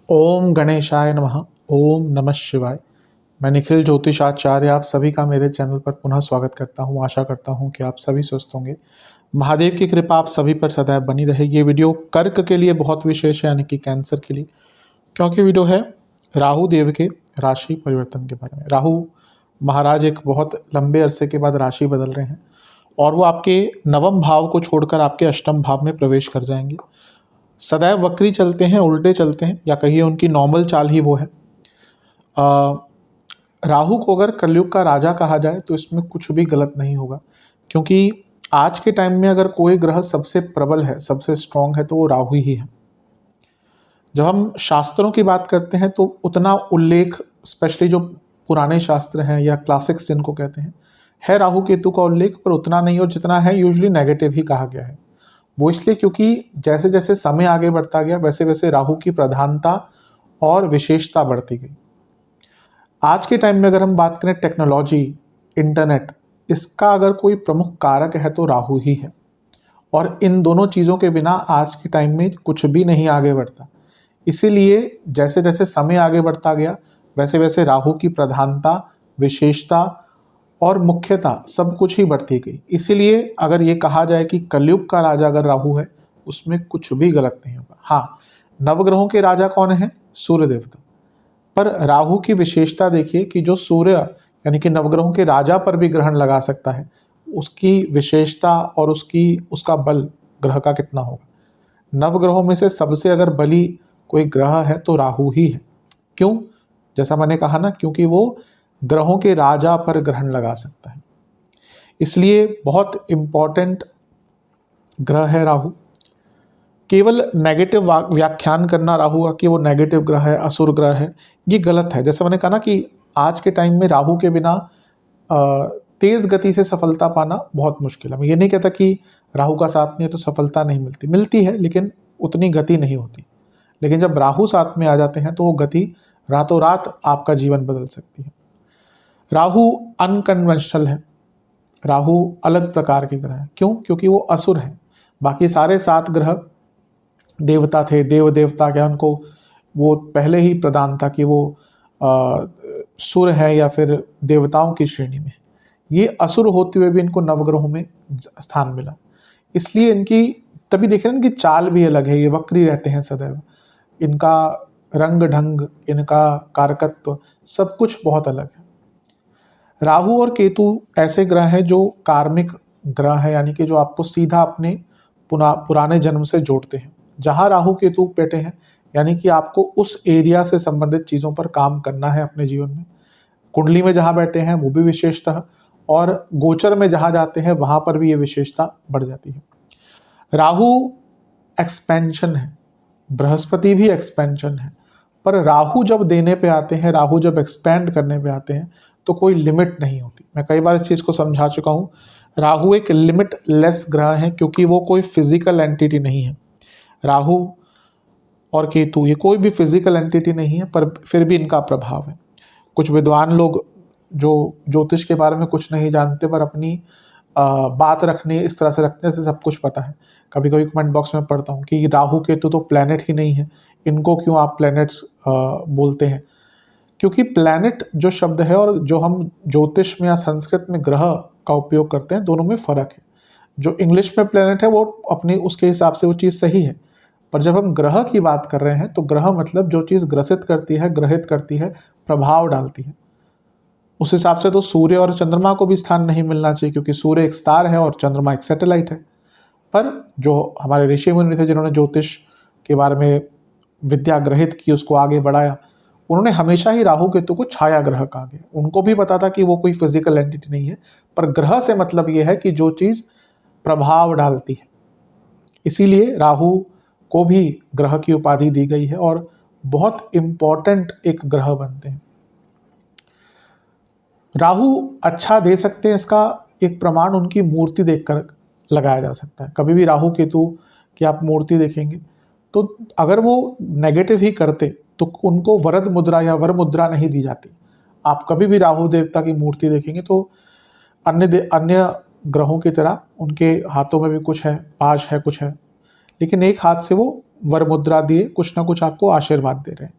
ओम गणेशाय नमः। ओम नमः शिवाय। मैं निखिल ज्योतिषाचार्य आप सभी का मेरे चैनल पर पुनः स्वागत करता हूं। आशा करता हूं कि आप सभी स्वस्थ होंगे। महादेव की कृपा आप सभी पर सदैव बनी रहे। ये वीडियो कर्क के लिए बहुत विशेष है, यानी कि कैंसर के लिए, क्योंकि वीडियो है राहु देव के राशि परिवर्तन के बारे में। राहु महाराज एक बहुत लंबे अरसे के बाद राशि बदल रहे हैं और वो आपके नवम भाव को छोड़कर आपके अष्टम भाव में प्रवेश कर जाएंगे। सदैव वक्री चलते हैं, उल्टे चलते हैं, या कहिए उनकी नॉर्मल चाल ही वो है। राहु को अगर कलयुग का राजा कहा जाए तो इसमें कुछ भी गलत नहीं होगा, क्योंकि आज के टाइम में अगर कोई ग्रह सबसे प्रबल है, सबसे स्ट्रांग है, तो वो राहु ही है। जब हम शास्त्रों की बात करते हैं तो उतना उल्लेख, स्पेशली जो पुराने शास्त्र हैं या क्लासिक्स जिनको कहते हैं, है राहु केतु का उल्लेख, पर उतना नहीं, और जितना है यूजुअली नेगेटिव ही कहा गया है। वो इसलिए क्योंकि जैसे जैसे समय आगे बढ़ता गया वैसे वैसे राहु की प्रधानता और विशेषता बढ़ती गई। आज के टाइम में अगर हम बात करें टेक्नोलॉजी, इंटरनेट, इसका अगर कोई प्रमुख कारक है तो राहु ही है। और इन दोनों चीज़ों के बिना आज के टाइम में कुछ भी नहीं आगे बढ़ता। इसीलिए जैसे जैसे समय आगे बढ़ता गया वैसे वैसे राहु की प्रधानता, विशेषता और मुख्यता सब कुछ ही बढ़ती गई। इसीलिए अगर ये कहा जाए कि कलयुग का राजा अगर राहु है, उसमें कुछ भी गलत नहीं होगा। हाँ, नवग्रहों के राजा कौन है? सूर्य देवता। पर राहु की विशेषता देखिए कि जो सूर्य यानी कि नवग्रहों के राजा पर भी ग्रहण लगा सकता है, उसकी विशेषता और उसका बल ग्रह का कितना होगा। नवग्रहों में से सबसे अगर बली कोई ग्रह है तो राहु ही है। क्यों? जैसा मैंने कहा ना, क्योंकि वो ग्रहों के राजा पर ग्रहण लगा सकता है, इसलिए बहुत इंपॉर्टेंट ग्रह है राहु। केवल नेगेटिव व्याख्यान करना राहु का कि वो नेगेटिव ग्रह है, असुर ग्रह है, ये गलत है। जैसे मैंने कहा ना कि आज के टाइम में राहु के बिना तेज गति से सफलता पाना बहुत मुश्किल है। मैं ये नहीं कहता कि राहु का साथ नहीं है तो सफलता नहीं मिलती, मिलती है, लेकिन उतनी गति नहीं होती। लेकिन जब राहु साथ में आ जाते हैं तो वो गति रातों रात आपका जीवन बदल सकती है। राहु अनकन्वेंशनल है, राहु अलग प्रकार के ग्रह है। क्यों? क्योंकि वो असुर है। बाकी सारे 7 ग्रह देवता थे, देव देवता क्या, उनको वो पहले ही प्रदान था कि वो सुर है या फिर देवताओं की श्रेणी में। ये असुर होते हुए भी इनको नवग्रहों में स्थान मिला, इसलिए इनकी तभी देखें इनकी चाल भी अलग है। ये वक्री रहते हैं सदैव, इनका रंग ढंग, इनका कारकत्व, सब कुछ बहुत अलग है। राहु और केतु ऐसे ग्रह हैं जो कार्मिक ग्रह हैं, यानी कि जो आपको सीधा अपने पुराने जन्म से जोड़ते हैं। जहाँ राहु केतु बैठे हैं, यानी कि आपको उस एरिया से संबंधित चीज़ों पर काम करना है अपने जीवन में। कुंडली में जहाँ बैठे हैं वो भी विशेषता, और गोचर में जहाँ जाते हैं वहाँ पर भी ये विशेषता बढ़ जाती है। राहु एक्सपेंशन है, बृहस्पति भी एक्सपेंशन है, पर राहु जब देने पे आते हैं, राहु जब एक्सपेंड करने पे आते हैं तो कोई लिमिट नहीं होती। मैं कई बार इस चीज़ को समझा चुका हूँ। राहु एक लिमिटलेस ग्रह है, क्योंकि वो कोई फिजिकल एंटिटी नहीं है। राहु और केतु ये कोई भी फिजिकल एंटिटी नहीं है, पर फिर भी इनका प्रभाव है। कुछ विद्वान लोग जो ज्योतिष के बारे में कुछ नहीं जानते पर अपनी बात रखने इस तरह से रखने से सब कुछ पता है। कभी कभी कमेंट बॉक्स में पढ़ता हूँ कि राहु केतु तो प्लैनेट ही नहीं है, इनको क्यों आप प्लैनेट्स बोलते हैं। क्योंकि प्लैनेट जो शब्द है और जो हम ज्योतिष में या संस्कृत में ग्रह का उपयोग करते हैं, दोनों में फ़र्क है। जो इंग्लिश में प्लैनेट है वो अपने उसके हिसाब से वो चीज़ सही है, पर जब हम ग्रह की बात कर रहे हैं तो ग्रह मतलब जो चीज़ ग्रसित करती है, ग्रहित करती है, प्रभाव डालती है। उस हिसाब से तो सूर्य और चंद्रमा को भी स्थान नहीं मिलना चाहिए, क्योंकि सूर्य एक स्टार है और चंद्रमा एक सैटेलाइट है। पर जो हमारे ऋषि मुनि थे जिन्होंने ज्योतिष के बारे में विद्या ग्रहित की, उसको आगे बढ़ाया, उन्होंने हमेशा ही राहु केतु को छाया ग्रह कहा गया। उनको भी पता था कि वो कोई फिजिकल एंटिटी नहीं है, पर ग्रह से मतलब ये है कि जो चीज़ प्रभाव डालती है, इसीलिए राहु को भी ग्रह की उपाधि दी गई है और बहुत इम्पॉर्टेंट एक ग्रह बनते हैं। राहु अच्छा दे सकते हैं, इसका एक प्रमाण उनकी मूर्ति देखकर लगाया जा सकता है। कभी भी राहु केतु की आप मूर्ति देखेंगे तो अगर वो नेगेटिव ही करते तो उनको वरद मुद्रा या वर मुद्रा नहीं दी जाती। आप कभी भी राहु देवता की मूर्ति देखेंगे तो अन्य ग्रहों की तरह उनके हाथों में भी कुछ है, पाश है, कुछ है, लेकिन एक हाथ से वो वर मुद्रा दिए कुछ ना कुछ आपको आशीर्वाद दे रहे हैं।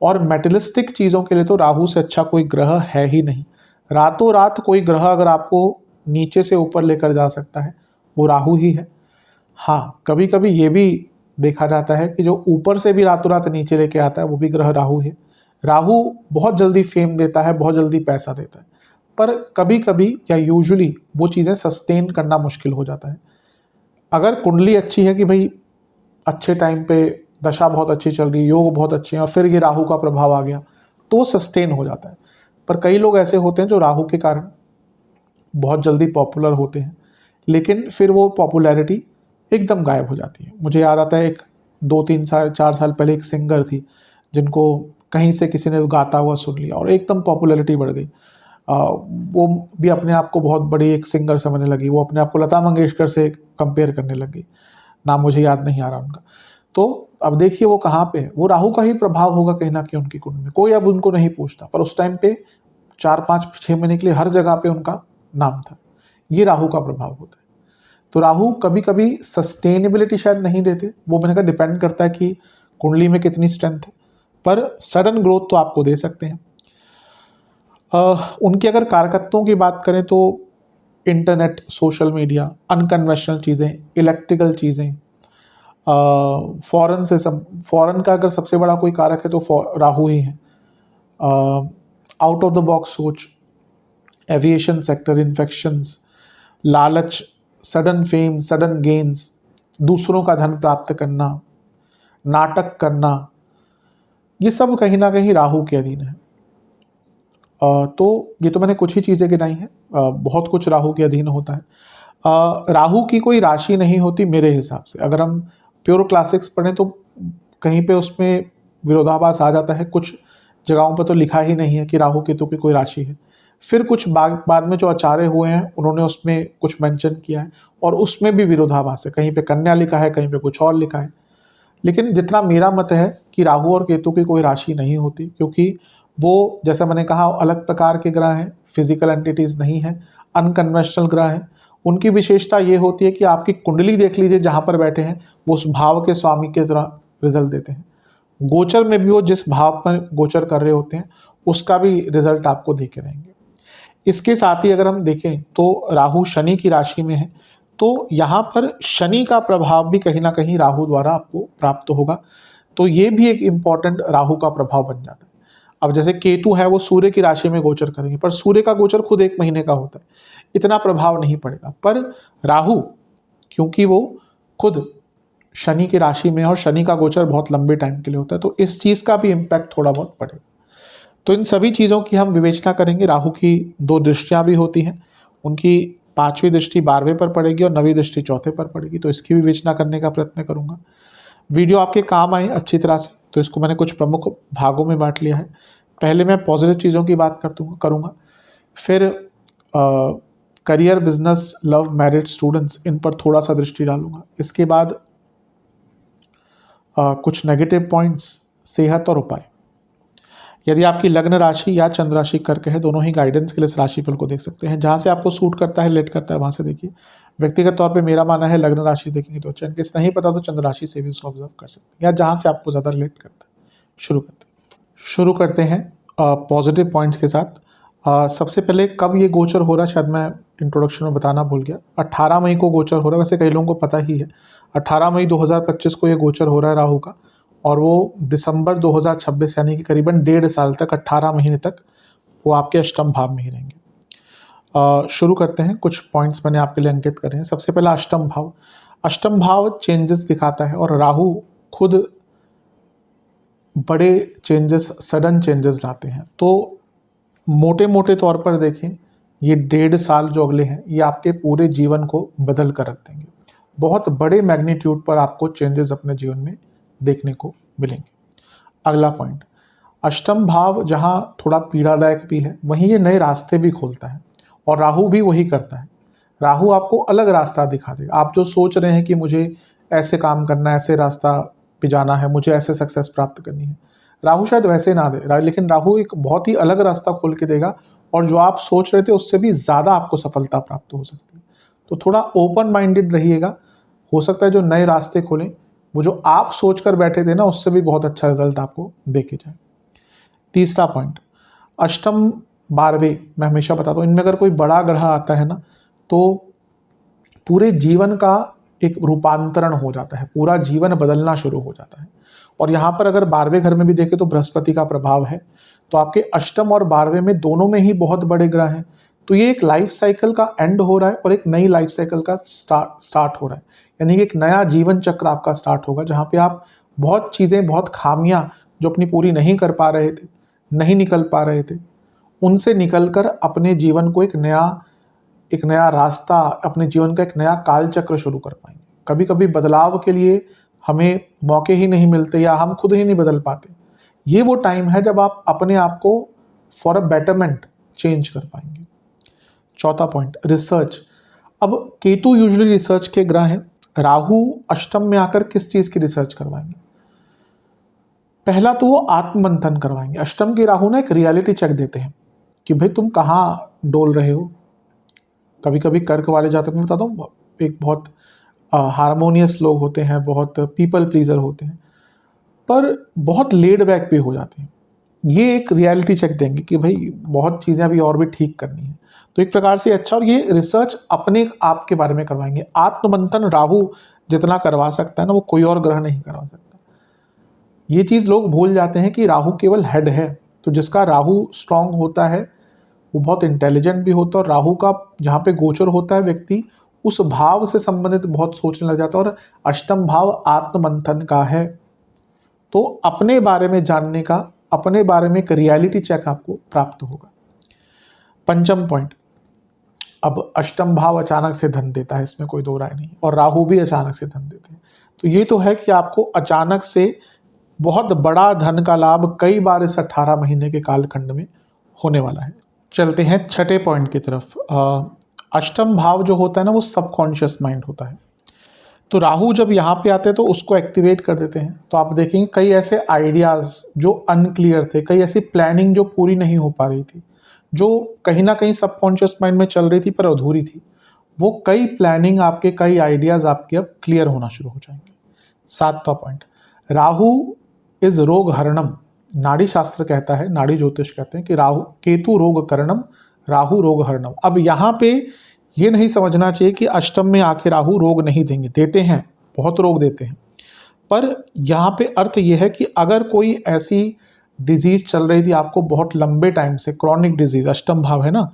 और मेटलिस्टिक चीज़ों के लिए तो राहु से अच्छा कोई ग्रह है ही नहीं। रातों रात कोई ग्रह अगर आपको नीचे से ऊपर लेकर जा सकता है वो राहु ही है। हाँ, कभी कभी ये भी देखा जाता है कि जो ऊपर से भी रातों रात नीचे लेके आता है वो भी ग्रह राहु है। राहु बहुत जल्दी फेम देता है, बहुत जल्दी पैसा देता है, पर कभी कभी या यूजुअली वो चीज़ें सस्टेन करना मुश्किल हो जाता है। अगर कुंडली अच्छी है कि भाई अच्छे टाइम पे दशा बहुत अच्छी चल रही है, योग बहुत अच्छे हैं, और फिर ये राहु का प्रभाव आ गया तो सस्टेन हो जाता है। पर कई लोग ऐसे होते हैं जो राहु के कारण बहुत जल्दी पॉपुलर होते हैं, लेकिन फिर वो पॉपुलैरिटी एकदम गायब हो जाती है। मुझे याद आता है एक 2-3 साल 4 साल पहले एक सिंगर थी जिनको कहीं से किसी ने गाता हुआ सुन लिया और एकदम पॉपुलैरिटी बढ़ गई। वो भी अपने आप को बहुत बड़ी एक सिंगर समझने लगी, वो अपने आप को लता मंगेशकर से कंपेयर करने लगी। नाम मुझे याद नहीं आ रहा उनका। तो अब देखिए वो कहाँ पे है, वो राहु का ही प्रभाव होगा कहीं ना कहीं उनकी कुंडली में। कोई अब उनको नहीं पूछता, पर उस टाइम पे 4-5-6 महीने के लिए हर जगह पे उनका नाम था। ये राहु का प्रभाव होता है। तो राहु कभी कभी सस्टेनेबिलिटी शायद नहीं देते, वो मैंने कहा डिपेंड करता है कि कुंडली में कितनी स्ट्रेंथ है, पर सडन ग्रोथ तो आपको दे सकते हैं। उनके अगर कारकत्वों की बात करें तो इंटरनेट, सोशल मीडिया, अनकन्वेंशनल चीज़ें, इलेक्ट्रिकल चीज़ें, फॉरेन से सब, फॉरेन का अगर सबसे बड़ा कोई कारक है तो राहु ही है। आउट ऑफ द बॉक्स सोच, एविएशन सेक्टर, इन्फेक्शंस, लालच, सडन फेम, सडन गेन्स, दूसरों का धन प्राप्त करना, नाटक करना, ये सब कहीं ना कहीं राहु के अधीन है। तो ये तो मैंने कुछ ही चीज़ें गिनाई हैं, बहुत कुछ राहु के अधीन होता है। राहु की कोई राशि नहीं होती मेरे हिसाब से। अगर हम प्योर क्लासिक्स पढ़ें तो कहीं पे उसमें विरोधाभास आ जाता है, कुछ जगहों पर तो लिखा ही नहीं है कि राहु केतु की कोई राशि है। फिर कुछ बाद में जो आचार्य हुए हैं उन्होंने उसमें कुछ मेंशन किया है और उसमें भी विरोधाभास है, कहीं पे कन्या लिखा है, कहीं पे कुछ और लिखा है। लेकिन जितना मेरा मत है कि राहु और केतु की कोई राशि नहीं होती, क्योंकि वो जैसा मैंने कहा अलग प्रकार के ग्रह हैं, फिजिकल एंटिटीज नहीं है, अनकन्वेंशनल ग्रह हैं। उनकी विशेषता ये होती है कि आपकी कुंडली देख लीजिए जहाँ पर बैठे हैं वो उस भाव के स्वामी की तरह रिजल्ट देते हैं। गोचर में भी वो जिस भाव पर गोचर कर रहे होते हैं उसका भी रिजल्ट आपको देके रहेंगे। इसके साथ ही अगर हम देखें तो राहु शनि की राशि में है, तो यहाँ पर शनि का प्रभाव भी कहीं ना कहीं राहु द्वारा आपको प्राप्त होगा। तो ये भी एक इम्पॉर्टेंट राहु का प्रभाव बन जाता है। अब जैसे केतु है वो सूर्य की राशि में गोचर करेंगे, पर सूर्य का गोचर खुद 1 महीने का होता है, इतना प्रभाव नहीं पड़ेगा। पर राहु क्योंकि वो खुद शनि की राशि में है और शनि का गोचर बहुत लंबे टाइम के लिए होता है, तो इस चीज़ का भी इम्पैक्ट थोड़ा बहुत पड़ेगा। तो इन सभी चीज़ों की हम विवेचना करेंगे। राहु की 2 दृष्टियाँ भी होती हैं, उनकी 5वीं दृष्टि 12वें पर पड़ेगी और 9वीं दृष्टि 4थे पर पड़ेगी, तो इसकी विवेचना करने का प्रयत्न करूँगा। वीडियो आपके काम आए अच्छी तरह से, तो इसको मैंने कुछ प्रमुख भागों में बांट लिया है। पहले मैं पॉजिटिव चीज़ों की बात करूँगा, फिर career, business, love, married, students, इन पर थोड़ा सा दृष्टि डालूंगा। इसके बाद कुछ नेगेटिव पॉइंट्स, सेहत और उपाय। यदि आपकी लग्न राशि या चंद्र राशि कर्क है, दोनों ही गाइडेंस के लिए इस राशिफल को देख सकते हैं। जहाँ से आपको सूट करता है, रिलेट करता है, वहाँ से देखिए। व्यक्तिगत तौर पे मेरा मानना है लग्न राशि देखेंगे तो अच्छा, इनकेस नहीं पता तो चंद्र राशि से भी इसको ऑब्जर्व कर सकते हैं, या जहाँ से आपको ज़्यादा रिलेट करता है। शुरू करते हैं पॉजिटिव पॉइंट्स के साथ। सबसे पहले कब ये गोचर हो रहा है, शायद मैं इंट्रोडक्शन में बताना भूल गया। 18 मई को गोचर हो रहा है, वैसे कई लोगों को पता ही है। 18 मई 2025 को ये गोचर हो रहा है राहु का, और वो दिसंबर 2026 यानी कि करीबन 1.5 साल तक, 18 महीने तक वो आपके अष्टम भाव में ही रहेंगे। शुरू करते हैं, कुछ पॉइंट्स मैंने आपके लिए अंकित करे हैं। सबसे पहला अष्टम भाव। अष्टम भाव चेंजेस दिखाता है और राहु खुद बड़े चेंजेस, सडन चेंजेस लाते हैं। तो मोटे मोटे तौर पर देखें, ये 1.5 साल जो अगले हैं ये आपके पूरे जीवन को बदल कर रख देंगे। बहुत बड़े मैग्नीट्यूड पर आपको चेंजेस अपने जीवन में देखने को मिलेंगे। अगला पॉइंट, अष्टम भाव जहाँ थोड़ा पीड़ादायक भी है, वहीं ये नए रास्ते भी खोलता है, और राहु भी वही करता है। राहु आपको अलग रास्ता दिखा देगा। आप जो सोच रहे हैं कि मुझे ऐसे काम करना है, ऐसे रास्ता पे जाना है, मुझे ऐसे सक्सेस प्राप्त करनी है, राहु शायद वैसे ना दे, लेकिन राहु एक बहुत ही अलग रास्ता खोल के देगा, और जो आप सोच रहे थे उससे भी ज़्यादा आपको सफलता प्राप्त हो सकती है। तो थोड़ा ओपन माइंडेड रहिएगा, हो सकता है जो नए रास्ते खोलें वो जो आप सोच कर बैठे थे ना, उससे भी बहुत अच्छा रिजल्ट आपको दे के जाए। तीसरा पॉइंट, अष्टम 12वें, मैं हमेशा बताता हूँ, इनमें अगर कोई बड़ा ग्रह आता है ना, तो पूरे जीवन का एक रूपांतरण हो जाता है, पूरा जीवन बदलना शुरू हो जाता है। और यहाँ पर अगर 12वें घर में भी देखें तो बृहस्पति का प्रभाव है, तो आपके अष्टम और 12वें में दोनों में ही बहुत बड़े ग्रह हैं। तो ये एक लाइफ साइकिल का एंड हो रहा है और एक नई लाइफ साइकिल का स्टार्ट हो रहा है, यानी एक नया जीवन चक्र आपका स्टार्ट होगा, जहाँ पे आप बहुत चीज़ें, बहुत खामियां जो अपनी पूरी नहीं कर पा रहे थे, नहीं निकल पा रहे थे, उनसे निकलकर अपने जीवन को एक नया रास्ता, अपने जीवन का एक नया काल चक्र शुरू कर पाएंगे। कभी कभी बदलाव के लिए हमें मौके ही नहीं मिलते या हम खुद ही नहीं बदल पाते। ये वो टाइम है जब आप अपने आप को फॉर अ बेटरमेंट चेंज कर पाएंगे। चौथा पॉइंट, रिसर्च। अब केतु यूजुअली रिसर्च के ग्रह हैं। राहु अष्टम में आकर किस चीज़ की रिसर्च करवाएंगे? पहला तो वो आत्ममंथन करवाएंगे। अष्टम के राहु ना एक रियलिटी चेक देते हैं कि भाई तुम कहाँ डोल रहे हो। कभी कभी कर्क वाले जातक में बताता हूँ, एक बहुत हारमोनियस लोग होते हैं, बहुत पीपल प्लीजर होते हैं, पर बहुत लेड बैक भी हो जाते हैं। ये एक रियलिटी चेक देंगे कि भाई बहुत चीज़ें अभी और भी ठीक करनी है। तो एक प्रकार से अच्छा, और ये रिसर्च अपने आप के बारे में करवाएंगे। आत्ममंथन राहु जितना करवा सकता है ना, वो कोई और ग्रह नहीं करवा सकता। ये चीज़ लोग भूल जाते हैं कि राहु केवल हेड है, तो जिसका राहु स्ट्रांग होता है वो बहुत इंटेलिजेंट भी होता है, और राहु का जहाँ पे गोचर होता है व्यक्ति उस भाव से संबंधित बहुत सोचने लग जाता है, और अष्टम भाव आत्ममंथन का है। तो अपने बारे में जानने का, अपने बारे में एक रियलिटी चेक आपको प्राप्त होगा। पंचम पॉइंट, अब अष्टम भाव अचानक से धन देता है, इसमें कोई दो राय नहीं, और राहु भी अचानक से धन देते हैं। तो ये तो है कि आपको अचानक से बहुत बड़ा धन का लाभ कई बार इस 18 महीने के कालखंड में होने वाला है। चलते हैं छठे पॉइंट की तरफ। अष्टम भाव जो होता है ना, वो सबकॉन्शियस माइंड होता है। तो राहु जब यहाँ पे आते हैं तो उसको एक्टिवेट कर देते हैं। तो आप देखेंगे कई ऐसे आइडियाज़ जो अनक्लियर थे, कई ऐसी प्लानिंग जो पूरी नहीं हो पा रही थी, जो कहीं ना कहीं सबकॉन्शियस माइंड में चल रही थी पर अधूरी थी, वो कई प्लानिंग आपके, कई आइडियाज़ आपके अब क्लियर होना शुरू हो जाएंगे। सातवां पॉइंट, राहु इज रोग हरणम। नाड़ी शास्त्र कहता है, नाड़ी ज्योतिष कहते हैं कि राहु केतु रोग करणम, राहु रोग हरणम। अब यहाँ पे ये नहीं समझना चाहिए कि अष्टम में आके राहु रोग नहीं देंगे, देते हैं, बहुत रोग देते हैं। पर यहाँ पे अर्थ ये है कि अगर कोई ऐसी डिजीज चल रही थी आपको बहुत लंबे टाइम से, क्रॉनिक डिजीज, अष्टम भाव है ना,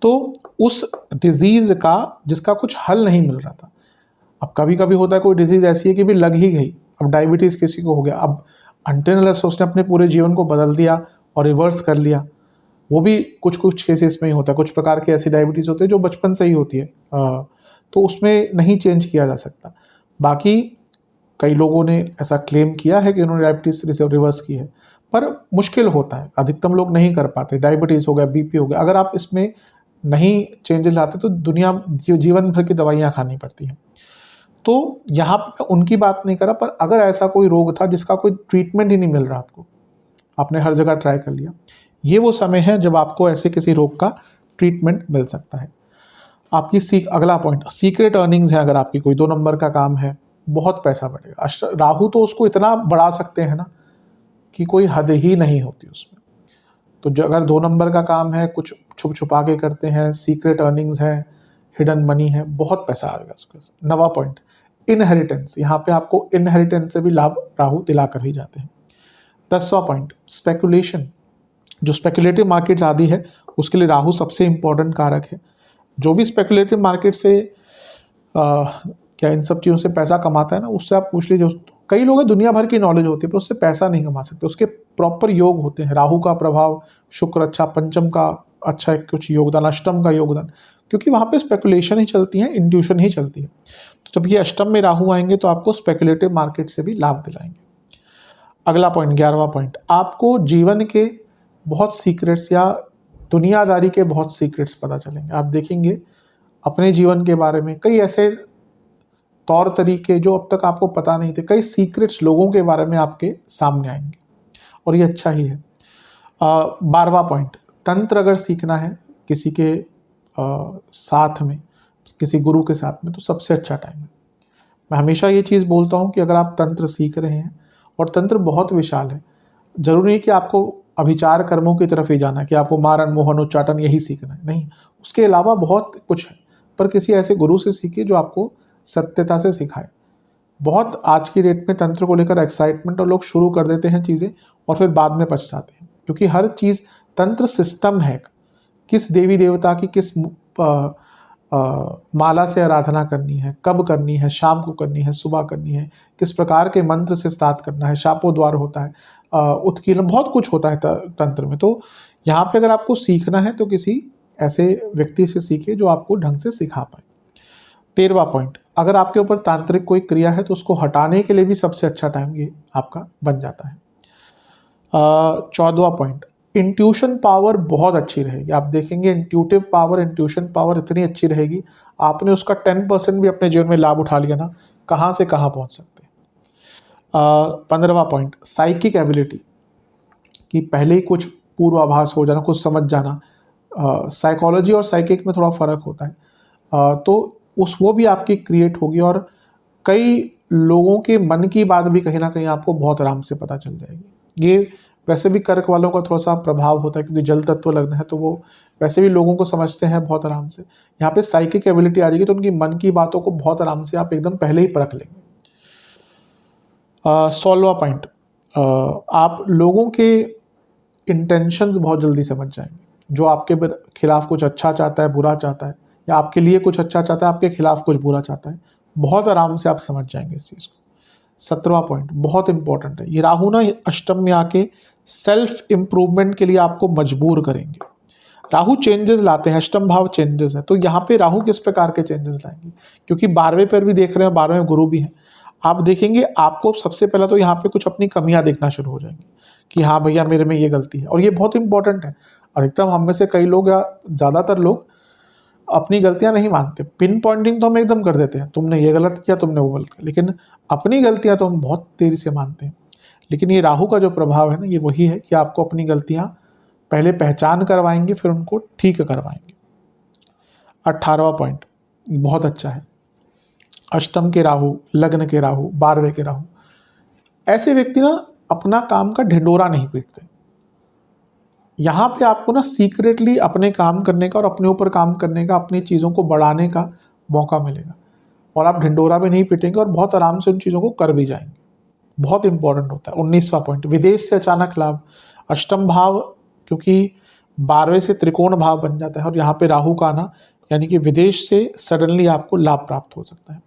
तो उस डिजीज का जिसका कुछ हल नहीं मिल रहा था। अब कभी कभी होता है कोई डिजीज ऐसी है कि भी लग ही गई, अब डायबिटीज किसी को हो गया, अब अनटिल उसने अपने पूरे जीवन को बदल दिया और रिवर्स कर लिया। वो भी कुछ कुछ केसेस में ही होता है, कुछ प्रकार की ऐसी डायबिटीज़ होती है जो बचपन से ही होती है, तो उसमें नहीं चेंज किया जा सकता। बाकी कई लोगों ने ऐसा क्लेम किया है कि उन्होंने डायबिटीज़ रिवर्स की है, पर मुश्किल होता है, अधिकतम लोग नहीं कर पाते। डायबिटीज़ हो गया, बीपी हो गया, अगर आप इसमें नहीं चेंजेस लाते तो जीवन भर की दवाइयाँ खानी पड़ती हैं। तो यहाँ पर उनकी बात नहीं करा, पर अगर ऐसा कोई रोग था जिसका कोई ट्रीटमेंट ही नहीं मिल रहा आपको, आपने हर जगह ट्राई कर लिया, ये वो समय है जब आपको ऐसे किसी रोग का ट्रीटमेंट मिल सकता है। आपकी अगला पॉइंट, सीक्रेट अर्निंग्स है। अगर आपकी कोई 2 नंबर का काम है, बहुत पैसा बढ़ेगा। राहु तो उसको इतना बढ़ा सकते हैं ना कि कोई हद ही नहीं होती उसमें। तो जो अगर 2 नंबर का काम है, कुछ छुप छुपा के करते हैं, सीक्रेट अर्निंग्स है, हिडन मनी है, बहुत पैसा आएगा उसके। 9वां पॉइंट, इनहेरिटेंस। यहाँ पे आपको इनहेरिटेंस से भी लाभ राहु दिला कर ही जाते हैं। 10वां पॉइंट, स्पेकुलेशन। जो स्पेकुलेटिव मार्केट्स आदि है उसके लिए राहु सबसे इंपॉर्टेंट कारक है। जो भी स्पेकुलेटिव मार्केट से क्या इन सब चीज़ों से पैसा कमाता है ना, उससे आप पूछ लीजिए। कई लोग दुनिया भर की नॉलेज होती है पर उससे पैसा नहीं कमा सकते, उसके प्रॉपर योग होते हैं। राहु का प्रभाव, शुक्र अच्छा, पंचम का अच्छा एक कुछ योगदान, अष्टम का योगदान, क्योंकि वहाँ पे स्पेकुलेशन ही चलती है, इंट्यूशन ही चलती है। तो जब ये अष्टम में राहु आएंगे तो आपको स्पेकुलेटिव मार्केट से भी लाभ दिलाएंगे। अगला पॉइंट, 11वां पॉइंट, आपको जीवन के बहुत सीक्रेट्स या दुनियादारी के बहुत सीक्रेट्स पता चलेंगे। आप देखेंगे अपने जीवन के बारे में कई ऐसे तौर तरीके जो अब तक आपको पता नहीं थे, कई सीक्रेट्स लोगों के बारे में आपके सामने आएंगे, और ये अच्छा ही है। 12वां पॉइंट, तंत्र अगर सीखना है किसी के साथ में, किसी गुरु के साथ में, तो सबसे अच्छा टाइम है। मैं हमेशा ये चीज़ बोलता हूँ कि अगर आप तंत्र सीख रहे हैं, और तंत्र बहुत विशाल है, जरूरी नहीं कि आपको अभिचार कर्मों की तरफ ही जाना, कि आपको मारण मोहन उच्चाटन यही सीखना है, नहीं, उसके अलावा बहुत कुछ है। पर किसी ऐसे गुरु से सीखिए जो आपको सत्यता से सिखाए। बहुत आज की डेट में तंत्र को लेकर एक्साइटमेंट, और लोग शुरू कर देते हैं चीज़ें और फिर बाद में पछताते हैं, क्योंकि हर चीज़ तंत्र सिस्टम है। किस देवी देवता की किस माला से आराधना करनी है, कब करनी है, शाम को करनी है, सुबह करनी है, किस प्रकार के मंत्र से स्टार्ट करना है, शापोद्वार होता है, उत्कीर्ण, बहुत कुछ होता है तंत्र में। तो यहाँ पे अगर आपको सीखना है तो किसी ऐसे व्यक्ति से सीखिए जो आपको ढंग से सिखा पाए। 13वां पॉइंट, अगर आपके ऊपर तांत्रिक कोई क्रिया है तो उसको हटाने के लिए भी सबसे अच्छा टाइम ये आपका बन जाता है। 14वां पॉइंट, इंट्यूशन पावर बहुत अच्छी रहेगी। आप देखेंगे इंट्यूटिव पावर, इंट्यूशन पावर इतनी अच्छी रहेगी, आपने उसका 10% भी अपने जीवन में लाभ उठा लिया ना, कहाँ से कहाँ पहुँच सकते हैं। 15वां पॉइंट, साइकिक एबिलिटी, कि पहले ही कुछ पूर्वाभास हो जाना, कुछ समझ जाना। साइकोलॉजी और साइकिक में थोड़ा फ़र्क होता है, तो वो भी आपकी क्रिएट होगी, और कई लोगों के मन की बात भी कहीं ना कहीं आपको बहुत आराम से पता चल जाएगी। ये वैसे भी कर्क वालों का थोड़ा सा प्रभाव होता है, क्योंकि जल तत्व लग्न है, तो वो वैसे भी लोगों को समझते हैं बहुत आराम से। यहाँ पे साइकिक एबिलिटी आ जाएगी, तो उनकी मन की बातों को बहुत आराम से आप एकदम पहले ही परख लेंगे। 16वां पॉइंट, आप लोगों के इंटेंशंस बहुत जल्दी समझ जाएंगे। जो आपके खिलाफ कुछ अच्छा चाहता है, बुरा चाहता है, या आपके लिए कुछ अच्छा चाहता है, आपके खिलाफ कुछ बुरा चाहता है, बहुत आराम से आप समझ जाएंगे इस चीज़ को। 17वां पॉइंट बहुत इंपॉर्टेंट है, ये राहु ना अष्टम में आके सेल्फ इम्प्रूवमेंट के लिए आपको मजबूर करेंगे। राहु चेंजेस लाते हैं, अष्टम भाव चेंजेस है, तो यहाँ पे राहु किस प्रकार के चेंजेस लाएंगे, क्योंकि 12वें पर भी देख रहे हैं, 12वें गुरु भी है। आप देखेंगे आपको सबसे पहले तो यहाँ पे कुछ अपनी कमियां देखना शुरू हो जाएंगी, कि हाँ भैया मेरे में ये गलती है, और ये बहुत इंपॉर्टेंट है। अधिकतम हम में से कई लोग या ज़्यादातर लोग अपनी गलतियां नहीं मानते। पिन पॉइंटिंग तो हम एकदम कर देते हैं, तुमने ये गलत किया, तुमने वो गलत किया, लेकिन अपनी गलतियां तो हम बहुत देरी से मानते हैं। लेकिन ये राहु का जो प्रभाव है ना, ये वही है कि आपको अपनी गलतियां पहले पहचान करवाएंगे, फिर उनको ठीक करवाएंगे। 18वां पॉइंट बहुत अच्छा है, अष्टम के राहु, लग्न के राहु, 12वें के राहु, ऐसे व्यक्ति ना अपना काम का ढिंडोरा नहीं पीटते। यहाँ पे आपको ना सीक्रेटली अपने काम करने का और अपने ऊपर काम करने का, अपनी चीज़ों को बढ़ाने का मौका मिलेगा, और आप ढिंडोरा भी नहीं पीटेंगे और बहुत आराम से उन चीज़ों को कर भी जाएंगे। बहुत इंपॉर्टेंट होता है। 19वां पॉइंट, विदेश से अचानक लाभ। अष्टम भाव क्योंकि 12वें से त्रिकोण भाव बन जाता है, और यहाँ पे राहु का आना, यानी कि विदेश से सडनली आपको लाभ प्राप्त हो सकता है।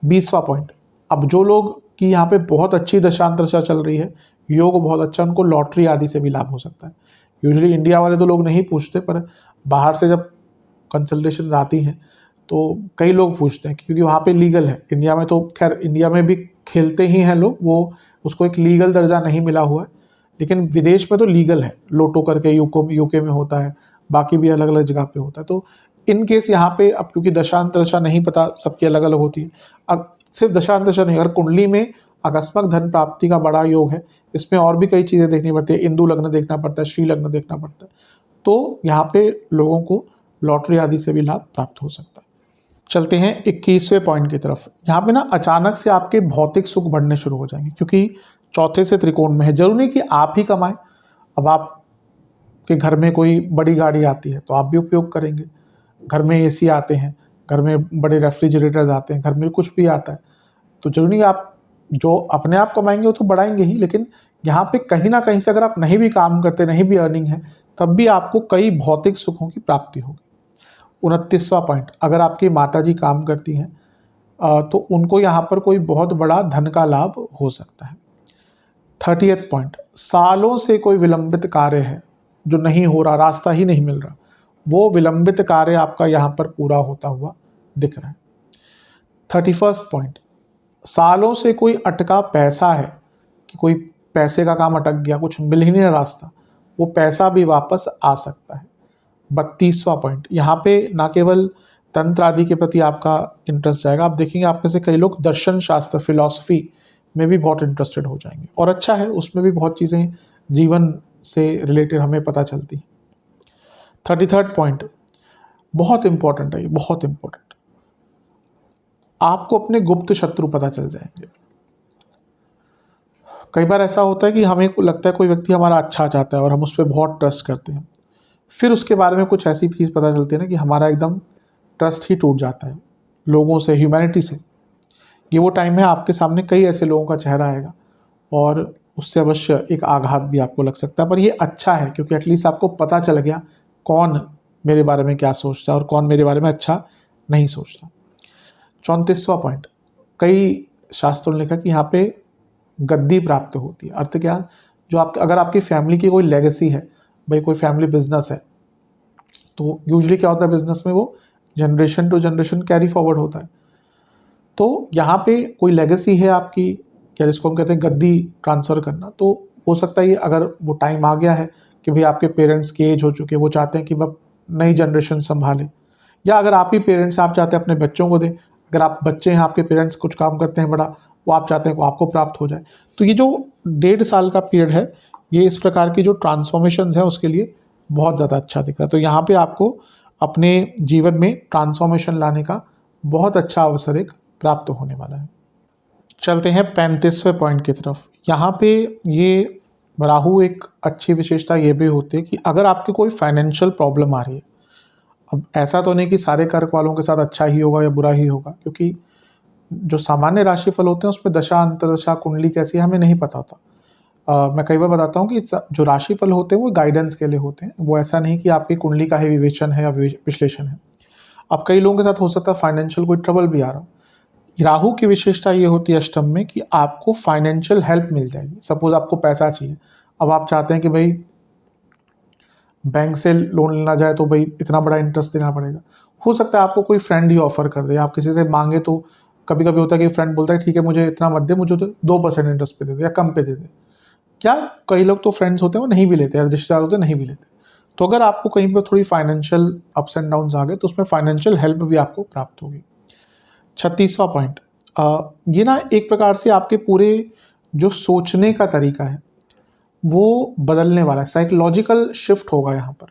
20वां पॉइंट, अब जो लोग की यहाँ पे बहुत अच्छी दशांतरशा चल रही है, योग बहुत अच्छा, उनको लॉटरी आदि से भी लाभ हो सकता है। यूजुअली इंडिया वाले तो लोग नहीं पूछते, पर बाहर से जब कंसल्टेशन आती हैं तो कई लोग पूछते हैं, क्योंकि वहाँ पे लीगल है। इंडिया में तो खैर, इंडिया में भी खेलते ही हैं लोग, वो उसको एक लीगल दर्जा नहीं मिला हुआ है, लेकिन विदेश में तो लीगल है। लोटो करके यूके में होता है, बाकी भी अलग अलग जगह पे होता है। तो इन केस यहाँ पे अब क्योंकि दशांतरशा नहीं पता, सबकी अलग अलग होती है, अब सिर्फ दशांतरशा नहीं, अगर कुंडली में आकस्मक धन प्राप्ति का बड़ा योग है, इसमें और भी कई चीज़ें देखनी पड़ती है। इंदु लग्न देखना पड़ता है, श्री लग्न देखना पड़ता है, तो यहाँ पे लोगों को लॉटरी आदि से भी लाभ प्राप्त हो सकता है। चलते हैं 21वें पॉइंट की तरफ। यहाँ पे ना अचानक से आपके भौतिक सुख बढ़ने शुरू हो जाएंगे, क्योंकि चौथे से त्रिकोण में है। जरूरी नहीं कि आप ही कमाएं, अब आपके घर में कोई बड़ी गाड़ी आती है तो आप भी उपयोग करेंगे, घर में एसी आते हैं, घर में बड़े रेफ्रिजरेटर्स आते हैं, घर में कुछ भी आता है, तो जरूरी नहीं आप जो अपने आप कमाएंगे वो तो बढ़ाएंगे ही, लेकिन यहाँ पे कहीं ना कहीं से अगर आप नहीं भी काम करते, नहीं भी अर्निंग है, तब भी आपको कई भौतिक सुखों की प्राप्ति होगी। 29वां पॉइंट, अगर आपकी माताजी काम करती हैं तो उनको यहाँ पर कोई बहुत बड़ा धन का लाभ हो सकता है। 30th पॉइंट, सालों से कोई विलंबित कार्य है जो नहीं हो रहा, रास्ता ही नहीं मिल रहा, वो विलंबित कार्य आपका यहाँ पर पूरा होता हुआ दिख रहा है। 31st पॉइंट, सालों से कोई अटका पैसा है, कि कोई पैसे का काम अटक गया, कुछ मिल ही नहीं रास्ता, वो पैसा भी वापस आ सकता है। 32वां पॉइंट, यहाँ पे ना केवल तंत्र आदि के प्रति आपका इंटरेस्ट जाएगा, आप देखेंगे आप में से कई लोग दर्शन शास्त्र, फिलॉसफी में भी बहुत इंटरेस्टेड हो जाएंगे, और अच्छा है, उसमें भी बहुत चीज़ें जीवन से रिलेटेड हमें पता चलती हैं। 33rd पॉइंट बहुत इंपॉर्टेंट है, ये बहुत इंपॉर्टेंट, आपको अपने गुप्त शत्रु पता चल जाएंगे। कई बार ऐसा होता है कि हमें लगता है कोई व्यक्ति हमारा अच्छा चाहता है और हम उस पर बहुत ट्रस्ट करते हैं, फिर उसके बारे में कुछ ऐसी चीज़ पता चलती है ना कि हमारा एकदम ट्रस्ट ही टूट जाता है लोगों से, ह्यूमैनिटी से। ये वो टाइम है, आपके सामने कई ऐसे लोगों का चेहरा आएगा और उससे अवश्य एक आघात भी आपको लग सकता है, पर ये अच्छा है क्योंकि एटलीस्ट आपको पता चल गया कौन मेरे बारे में क्या सोचता है और कौन मेरे बारे में अच्छा नहीं सोचता। 34वां पॉइंट, कई शास्त्रों ने लिखा कि यहाँ पे गद्दी प्राप्त होती है। अर्थ क्या? जो आप, अगर आपकी फैमिली की कोई लेगेसी है, भाई कोई फैमिली बिजनेस है, तो यूजुअली क्या होता है बिजनेस में, वो generation to generation carry forward होता है। तो यहाँ पे कोई लेगेसी है आपकी, क्या जिसको हम कहते हैं गद्दी ट्रांसफ़र करना, तो हो सकता है अगर वो टाइम आ गया है कि भाई आपके पेरेंट्स की एज हो चुकी है, वो चाहते हैं कि वह नई जनरेशन संभालें, या अगर आप ही पेरेंट्स, आप चाहते हैं अपने बच्चों को दें, अगर आप बच्चे हैं, आपके पेरेंट्स कुछ काम करते हैं बड़ा, वो आप चाहते हैं कि आपको प्राप्त हो जाए। तो ये जो 1.5 साल का पीरियड है, ये इस प्रकार की जो ट्रांसफॉर्मेशंस है उसके लिए बहुत ज़्यादा अच्छा दिख रहा है। तो यहाँ पे आपको अपने जीवन में ट्रांसफॉर्मेशन लाने का बहुत अच्छा अवसर एक प्राप्त होने वाला है। चलते हैं 35वें पॉइंट की तरफ। यहाँ पे ये राहु एक अच्छी विशेषता ये भी होती है कि अगर आपकी कोई फाइनेंशियल प्रॉब्लम आ रही है, अब ऐसा तो नहीं कि सारे कर्क वालों के साथ अच्छा ही होगा या बुरा ही होगा, क्योंकि जो सामान्य राशिफल होते हैं उसमें दशा अंतर्दशा कुंडली कैसी है हमें नहीं पता होता। मैं कई बार बताता हूँ कि जो राशिफल होते हैं वो गाइडेंस के लिए होते हैं, वो ऐसा नहीं कि आपकी कुंडली का ही विवेचन है या विश्लेषण है। अब कई लोगों के साथ हो सकता है फाइनेंशियल कोई ट्रबल भी आ रहा हो। राहु की विशेषता ये होती है अष्टम में कि आपको फाइनेंशियल हेल्प मिल जाएगी। सपोज आपको पैसा चाहिए, अब आप चाहते हैं कि भाई बैंक से लोन लेना जाए तो भाई इतना बड़ा इंटरेस्ट देना पड़ेगा, हो सकता है आपको कोई फ्रेंड ही ऑफर कर दे। आप किसी से मांगे तो कभी कभी होता है कि फ्रेंड बोलता है ठीक है मुझे इतना मत दे, मुझे तो 2% इंटरेस्ट पे दे दे या कम पे दे दे। क्या कई लोग तो फ्रेंड्स होते हैं वो नहीं भी लेते, रिश्तेदार होते हैं नहीं भी लेते। तो अगर आपको कहीं पर थोड़ी फाइनेंशियल अप्स एंड डाउन्स आ गए तो उसमें फाइनेंशियल हेल्प भी आपको प्राप्त होगी। 36वां पॉइंट, ये ना एक प्रकार से आपके पूरे जो सोचने का तरीका है वो बदलने वाला है, साइकोलॉजिकल शिफ्ट होगा यहाँ पर।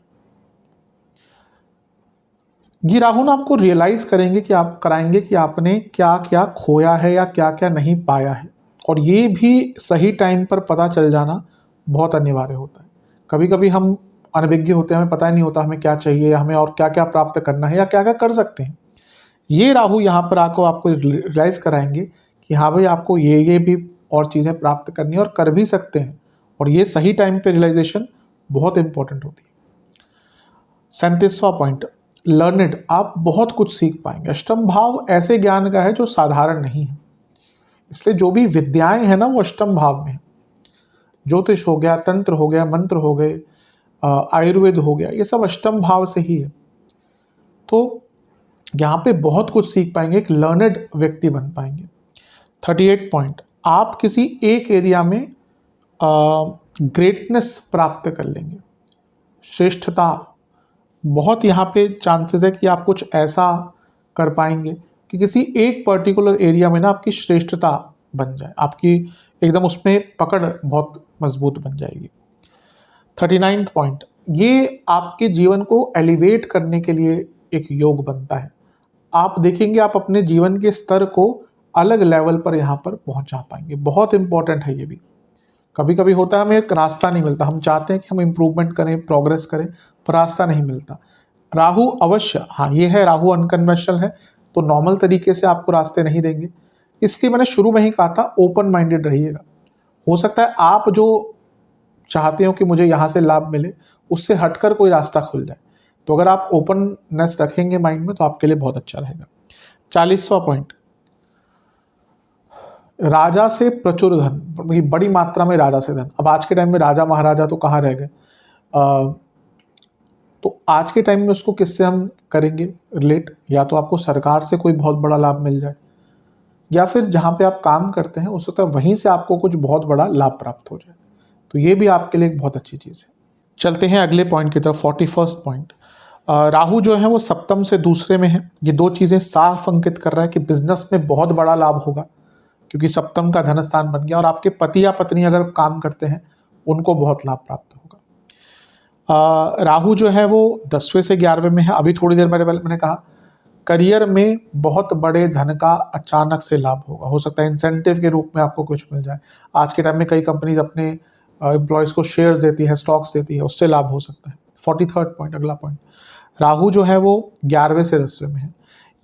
ये राहु ना आपको रियलाइज कराएंगे कि आपने क्या क्या खोया है या क्या क्या नहीं पाया है, और ये भी सही टाइम पर पता चल जाना बहुत अनिवार्य होता है। कभी कभी हम अनभिज्ञ होते हैं, हमें पता ही नहीं होता हमें क्या चाहिए या हमें और क्या क्या प्राप्त करना है या क्या क्या कर सकते हैं। ये राहु यहाँ पर आपको रियलाइज कराएंगे कि हाँ भाई आपको ये भी और चीज़ें प्राप्त करनी है और कर भी सकते हैं, और ये सही टाइम पे रियलाइजेशन बहुत इंपॉर्टेंट होती है। 37वां पॉइंट, लर्निड, आप बहुत कुछ सीख पाएंगे। अष्टम भाव ऐसे ज्ञान का है जो साधारण नहीं है, इसलिए जो भी विद्याएं हैं ना वो अष्टम भाव में है। ज्योतिष हो गया, तंत्र हो गया, मंत्र हो गए, आयुर्वेद हो गया, ये सब अष्टम भाव से ही है। तो यहाँ पे बहुत कुछ सीख पाएंगे, एक लर्नड व्यक्ति बन पाएंगे। 38 पॉइंट, आप किसी एक एरिया में ग्रेटनेस प्राप्त कर लेंगे, श्रेष्ठता बहुत यहाँ पे चांसेस है कि आप कुछ ऐसा कर पाएंगे कि किसी एक पर्टिकुलर एरिया में ना आपकी श्रेष्ठता बन जाए, आपकी एकदम उसमें पकड़ बहुत मजबूत बन जाएगी। 39 पॉइंट, ये आपके जीवन को एलिवेट करने के लिए एक योग बनता है। आप देखेंगे आप अपने जीवन के स्तर को अलग लेवल पर यहाँ पर पहुँचा पाएंगे। बहुत इंपॉर्टेंट है ये भी। कभी कभी होता है हमें एक रास्ता नहीं मिलता, हम चाहते हैं कि हम इम्प्रूवमेंट करें, प्रोग्रेस करें, पर रास्ता नहीं मिलता। राहु अवश्य, हाँ ये है, राहु अनकन्वेंशनल है तो नॉर्मल तरीके से आपको रास्ते नहीं देंगे। इसलिए मैंने शुरू में ही कहा था ओपन माइंडेड रहिएगा। हो सकता है आप जो चाहते हो कि मुझे यहाँ से लाभ मिले उससे हटकर कोई रास्ता खुल जाए, तो अगर आप ओपननेस रखेंगे माइंड में तो आपके लिए बहुत अच्छा रहेगा। 40वां पॉइंट, राजा से प्रचुर धन, बड़ी मात्रा में राजा से धन। अब आज के टाइम में राजा महाराजा तो कहाँ रह गए, तो आज के टाइम में उसको किससे हम करेंगे रिलेट, या तो आपको सरकार से कोई बहुत बड़ा लाभ मिल जाए, या फिर जहाँ पे आप काम करते हैं उस वक्त वहीं से आपको कुछ बहुत बड़ा लाभ प्राप्त हो जाए, तो ये भी आपके लिए एक बहुत अच्छी चीज़ है। चलते हैं अगले पॉइंट की तरफ, 41 पॉइंट। राहु जो है वो सप्तम से दूसरे में है। ये दो चीज़ें साफ अंकित कर रहा है कि बिजनेस में बहुत बड़ा लाभ होगा, क्योंकि सप्तम का धन स्थान बन गया, और आपके पति या पत्नी अगर काम करते हैं उनको बहुत लाभ प्राप्त होगा। राहु जो है वो 10वें से 11वें में है। अभी थोड़ी देर पहले मैंने कहा करियर में बहुत बड़े धन का अचानक से लाभ होगा। हो सकता है इंसेंटिव के रूप में आपको कुछ मिल जाए। आज के टाइम में कई कंपनीज अपने एम्प्लॉयज़ को शेयर्स देती है, स्टॉक्स देती है, उससे लाभ हो सकता है। 43rd पॉइंट, अगला पॉइंट, राहु जो है वो 11वें से 10वें में है।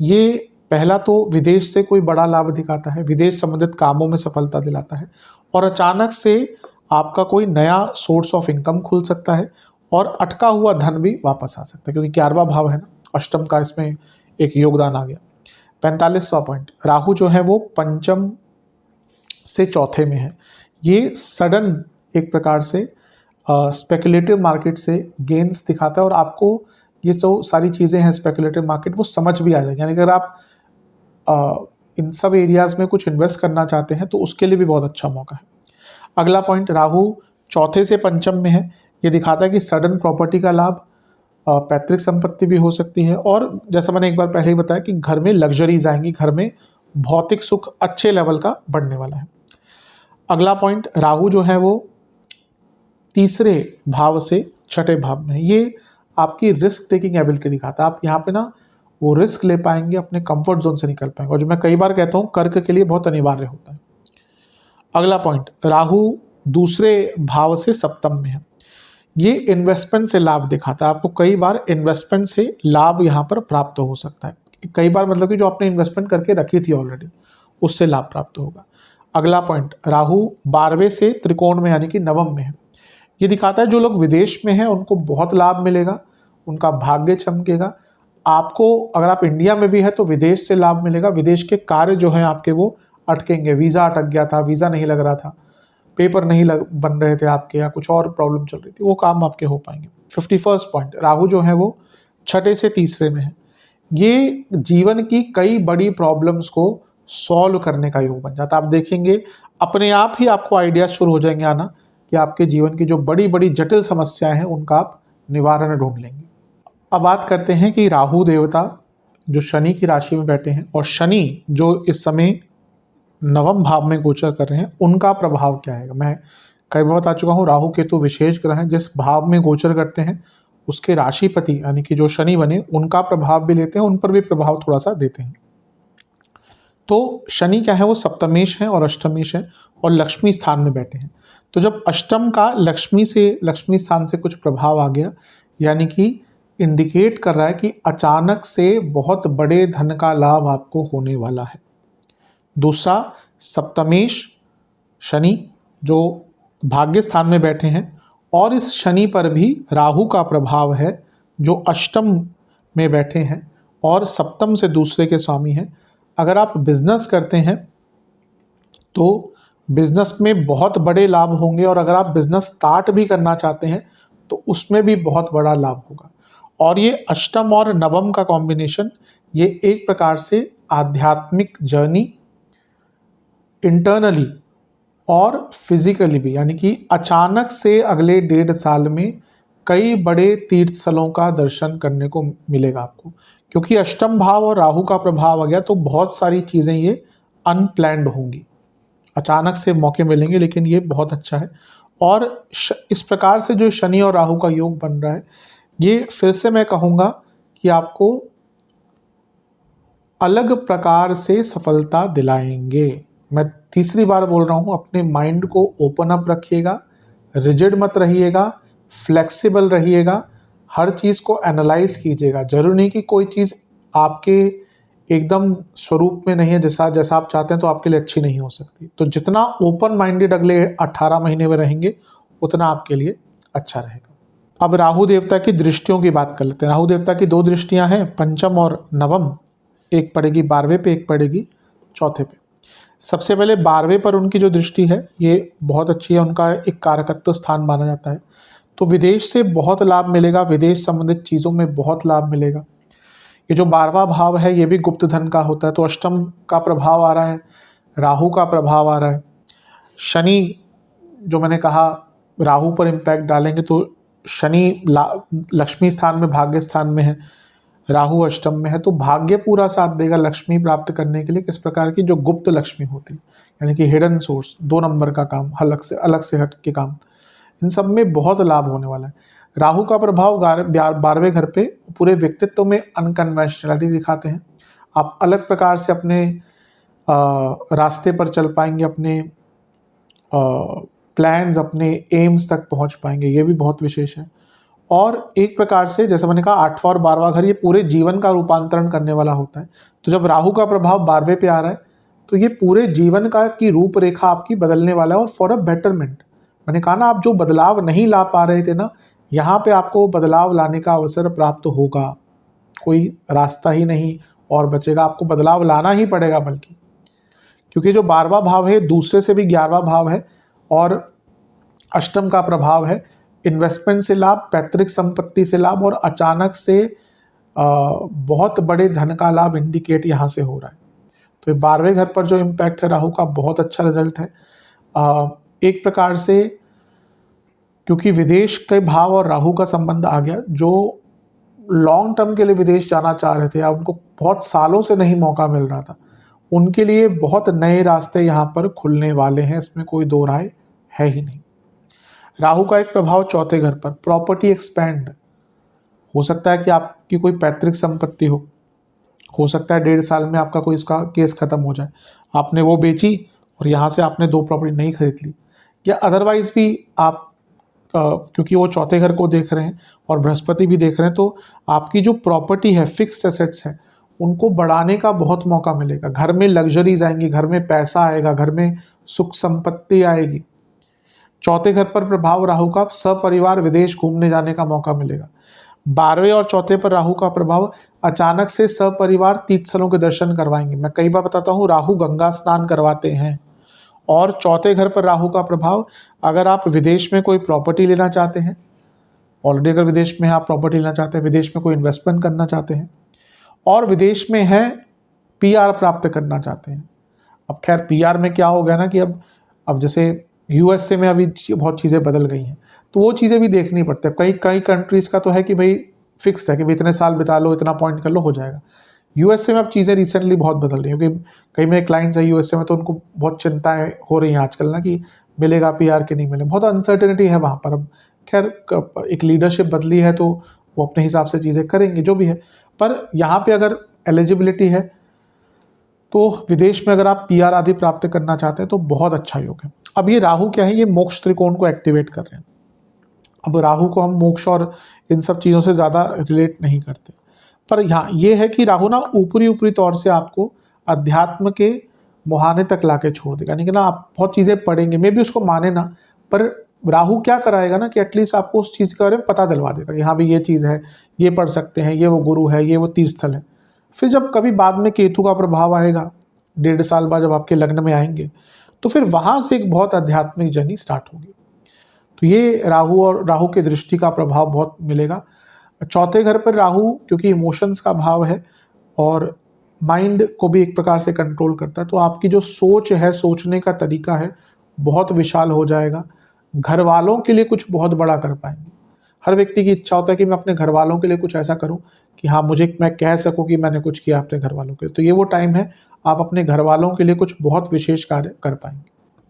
ये पहला तो विदेश से कोई बड़ा लाभ दिखाता है, विदेश संबंधित कामों में सफलता दिलाता है, और अचानक से आपका कोई नया सोर्स ऑफ इनकम खुल सकता है और अटका हुआ धन भी वापस आ सकता है, क्योंकि 11वां भाव है ना, अष्टम का इसमें एक योगदान आ गया। 45वां पॉइंट, राहु जो है वो पंचम से चौथे में है। ये सडन एक प्रकार से स्पेकुलेटिव मार्केट से गेन्स दिखाता है, और आपको ये जो सारी चीज़ें हैं स्पेकुलेटिव मार्केट वो समझ भी आ जाएगी। यानी अगर आप इन सब एरियाज़ में कुछ इन्वेस्ट करना चाहते हैं तो उसके लिए भी बहुत अच्छा मौका है। अगला पॉइंट, राहु चौथे से पंचम में है। ये दिखाता है कि सडन प्रॉपर्टी का लाभ, पैतृक संपत्ति भी हो सकती है, और जैसा मैंने एक बार पहले ही बताया कि घर में लग्जरीज आएंगी, घर में भौतिक सुख अच्छे लेवल का बढ़ने वाला है। अगला पॉइंट, राहु जो है वो तीसरे भाव से छठे भाव में है। ये आपकी रिस्क टेकिंग एबिलिटी दिखाता है। आप यहाँ पे ना वो रिस्क ले पाएंगे, अपने कंफर्ट जोन से निकल पाएंगे, और जो मैं कई बार कहता हूँ कर्क के लिए बहुत अनिवार्य होता है। अगला पॉइंट, राहु दूसरे भाव से सप्तम में है। ये इन्वेस्टमेंट से लाभ दिखाता है। आपको कई बार इन्वेस्टमेंट से लाभ यहाँ पर प्राप्त हो सकता है। कई बार मतलब कि जो आपने इन्वेस्टमेंट करके रखी थी ऑलरेडी, उससे लाभ प्राप्त होगा। अगला पॉइंट, राहु 12वें से त्रिकोण में यानी कि नवम में है। ये दिखाता है जो लोग विदेश में हैं उनको बहुत लाभ मिलेगा, उनका भाग्य चमकेगा। आपको अगर आप इंडिया में भी है तो विदेश से लाभ मिलेगा। विदेश के कार्य जो हैं आपके वो अटकेंगे। वीज़ा अटक गया था, वीज़ा नहीं लग रहा था, पेपर नहीं बन रहे थे आपके, या कुछ और प्रॉब्लम चल रही थी, वो काम आपके हो पाएंगे। 51st पॉइंट, राहु जो है वो छठे से तीसरे में है। ये जीवन की कई बड़ी प्रॉब्लम्स को सॉल्व करने का योग बन जाता है। आप देखेंगे अपने आप ही आपको आइडिया शुरू हो जाएंगे आना कि आपके जीवन की जो बड़ी बड़ी जटिल समस्याएं हैं उनका आप निवारण ढूंढ लेंगे। अब बात करते हैं कि राहु देवता जो शनि की राशि में बैठे हैं, और शनि जो इस समय नवम भाव में गोचर कर रहे हैं, उनका प्रभाव क्या है। मैं कई बार बता चुका हूँ, राहु केतु विशेष ग्रह हैं। जिस भाव में गोचर करते हैं उसके राशिपति यानी कि जो शनि बने उनका प्रभाव भी लेते हैं, उन पर भी प्रभाव थोड़ा सा देते हैं। तो शनि क्या है, वो सप्तमेश है और अष्टमेश है, और लक्ष्मी स्थान में बैठे हैं। तो जब अष्टम का लक्ष्मी स्थान से कुछ प्रभाव आ गया, यानी कि इंडिकेट कर रहा है कि अचानक से बहुत बड़े धन का लाभ आपको होने वाला है। दूसरा, सप्तमेश शनि जो भाग्य स्थान में बैठे हैं, और इस शनि पर भी राहु का प्रभाव है जो अष्टम में बैठे हैं और सप्तम से दूसरे के स्वामी हैं। अगर आप बिजनेस करते हैं तो बिजनेस में बहुत बड़े लाभ होंगे, और अगर आप बिजनेस स्टार्ट भी करना चाहते हैं तो उसमें भी बहुत बड़ा लाभ होगा। और ये अष्टम और नवम का कॉम्बिनेशन, ये एक प्रकार से आध्यात्मिक जर्नी इंटरनली और फिजिकली भी, यानी कि अचानक से अगले 1.5 साल में कई बड़े तीर्थ स्थलों का दर्शन करने को मिलेगा आपको, क्योंकि अष्टम भाव और राहु का प्रभाव आ गया। तो बहुत सारी चीज़ें ये अनप्लैंड होंगी, अचानक से मौके मिलेंगे, लेकिन ये बहुत अच्छा है। और इस प्रकार से जो शनि और राहु का योग बन रहा है, ये फिर से मैं कहूँगा कि आपको अलग प्रकार से सफलता दिलाएंगे। मैं तीसरी बार बोल रहा हूँ, अपने माइंड को ओपन अप रखिएगा, रिजिड मत रहिएगा, फ्लेक्सिबल रहिएगा, हर चीज़ को एनालाइज कीजिएगा। जरूरी नहीं कि कोई चीज़ आपके एकदम स्वरूप में नहीं है, जैसा आप चाहते हैं तो आपके लिए अच्छी नहीं हो सकती। तो जितना ओपन माइंडेड अगले 18 महीने में रहेंगे उतना आपके लिए अच्छा रहेगा। अब राहु देवता की दृष्टियों की बात कर लेते हैं। राहु देवता की 2 दृष्टियां हैं, पंचम और नवम। एक पड़ेगी 12वें पे, एक पड़ेगी चौथे पे। सबसे पहले 12वें पर उनकी जो दृष्टि है ये बहुत अच्छी है, उनका एक कारकत्व स्थान माना जाता है। तो विदेश से बहुत लाभ मिलेगा, विदेश संबंधित चीज़ों में बहुत लाभ मिलेगा। ये जो 12वां भाव है ये भी गुप्त धन का होता है। तो अष्टम का प्रभाव आ रहा है, राहु का प्रभाव आ रहा है, शनि जो मैंने कहा राहु पर इम्पैक्ट डालेंगे, तो शनि लक्ष्मी स्थान में, भाग्य स्थान में है, राहु अष्टम में है। तो भाग्य पूरा साथ देगा लक्ष्मी प्राप्त करने के लिए। किस प्रकार की, जो गुप्त लक्ष्मी होती है, यानी कि हिडन सोर्स, 2 नंबर का काम, अलग से हट के काम, इन सब में बहुत लाभ होने वाला है। राहु का प्रभाव 12वें घर पे पूरे व्यक्तित्व में अनकन्वेंशनलिटी दिखाते हैं। आप अलग प्रकार से अपने रास्ते पर चल पाएंगे, अपने प्लान्स, अपने एम्स तक पहुंच पाएंगे, ये भी बहुत विशेष है। और एक प्रकार से जैसे मैंने कहा 8वां और 12वां घर ये पूरे जीवन का रूपांतरण करने वाला होता है। तो जब राहु का प्रभाव 12वें पे आ रहा है तो ये पूरे जीवन का की रूपरेखा आपकी बदलने वाला है, और फॉर अ बेटरमेंट। मैंने कहा ना, आप जो बदलाव नहीं ला पा रहे थे ना, यहाँ पे आपको बदलाव लाने का अवसर प्राप्त होगा। कोई रास्ता ही नहीं और बचेगा, आपको बदलाव लाना ही पड़ेगा। बल्कि क्योंकि जो 12वां भाव है दूसरे से भी 11वां भाव है और अष्टम का प्रभाव है। इन्वेस्टमेंट से लाभ, पैतृक संपत्ति से लाभ और अचानक से बहुत बड़े धन का लाभ इंडिकेट यहाँ से हो रहा है। तो 12वें घर पर जो इम्पैक्ट है राहु का, बहुत अच्छा रिजल्ट है। एक प्रकार से क्योंकि विदेश के भाव और राहु का संबंध आ गया, जो लॉन्ग टर्म के लिए विदेश जाना चाह रहे थे या उनको बहुत सालों से नहीं मौका मिल रहा था, उनके लिए बहुत नए रास्ते यहाँ पर खुलने वाले हैं, इसमें कोई दो राय है ही नहीं। राहु का एक प्रभाव 4थे घर पर, प्रॉपर्टी एक्सपेंड। हो सकता है कि आपकी कोई पैतृक संपत्ति हो सकता है 1.5 साल में आपका कोई इसका केस खत्म हो जाए, आपने वो बेची और यहाँ से आपने 2 प्रॉपर्टी नहीं खरीद ली, या अदरवाइज भी आप क्योंकि वो 4थे घर को देख रहे हैं और बृहस्पति भी देख रहे हैं, तो आपकी जो प्रॉपर्टी है, फिक्स्ड एसेट्स है, उनको बढ़ाने का बहुत मौका मिलेगा। घर में लग्जरीज आएंगी, घर में पैसा आएगा, घर में सुख संपत्ति आएगी। 4थे घर पर प्रभाव राहु का, सपरिवार विदेश घूमने जाने का मौका मिलेगा। 12वें और 4थे पर राहु का प्रभाव, अचानक से सपरिवार तीर्थस्थलों के दर्शन करवाएंगे। मैं कई बार बताता हूँ, राहु गंगा स्नान करवाते हैं। और 4थे घर पर राहु का प्रभाव, अगर आप विदेश में कोई प्रॉपर्टी लेना चाहते हैं, ऑलरेडी अगर विदेश में आप प्रॉपर्टी लेना चाहते हैं, विदेश में कोई इन्वेस्टमेंट करना चाहते हैं और विदेश में है पीआर प्राप्त करना चाहते हैं। अब खैर पीआर में क्या हो गया ना कि अब जैसे यूएसए में अभी बहुत चीज़ें बदल गई हैं, तो वो चीज़ें भी देखनी पड़ती है। कई कंट्रीज़ का तो है कि भाई फिक्स्ड है कि भाई इतने साल बिता लो, इतना पॉइंट कर लो, हो जाएगा। यूएसए में अब चीज़ें रिसेंटली बहुत बदल रही हैं, क्योंकि कई मेरे क्लाइंट्स हैं यूएसए में, तो उनको बहुत चिंताएं हो रही हैं आजकल ना कि मिलेगा पीआर कि नहीं मिलेगा, बहुत अनसर्टेनिटी है वहाँ पर। अब खैर एक लीडरशिप बदली है तो वो अपने हिसाब से चीज़ें करेंगे जो भी है, पर यहाँ पे अगर एलिजिबिलिटी है तो विदेश में अगर आप पीआर आदि प्राप्त करना चाहते हैं तो बहुत अच्छा योग है। अब ये राहु क्या है, ये मोक्ष त्रिकोण को एक्टिवेट कर रहे हैं। अब राहु को हम मोक्ष और इन सब चीज़ों से ज़्यादा रिलेट नहीं करते, पर यहाँ ये है कि राहु ना ऊपरी तौर से आपको अध्यात्म के मुहाने तक लाके छोड़ देगा। यानी कि ना आप बहुत चीज़ें पढ़ेंगे, मे भी उसको माने ना, पर राहु क्या कराएगा ना कि एटलीस्ट आपको उस चीज़ के बारे में पता दिलवा देगा कि हाँ भाई ये चीज़ है, ये पढ़ सकते हैं, ये वो गुरु है, ये वो तीर्थ स्थल है। फिर जब कभी बाद में केतु का प्रभाव आएगा 1.5 साल बाद, जब आपके लग्न में आएंगे, तो फिर वहाँ से एक बहुत आध्यात्मिक जर्नी स्टार्ट होगी। तो ये राहु और राहु की दृष्टि का प्रभाव बहुत मिलेगा। 4थे घर पर राहु क्योंकि इमोशंस का भाव है और माइंड को भी एक प्रकार से कंट्रोल करता है, तो आपकी जो सोच है, सोचने का तरीका है, बहुत विशाल हो जाएगा। घर वालों के लिए कुछ बहुत बड़ा कर पाएंगे। हर व्यक्ति की इच्छा होता है कि मैं अपने घर वालों के लिए कुछ ऐसा करूं कि हाँ मैं कह सकूं कि मैंने कुछ किया अपने घर वालों के लिए। तो ये वो टाइम है, आप अपने घर वालों के लिए कुछ बहुत विशेष कार्य कर पाएंगे।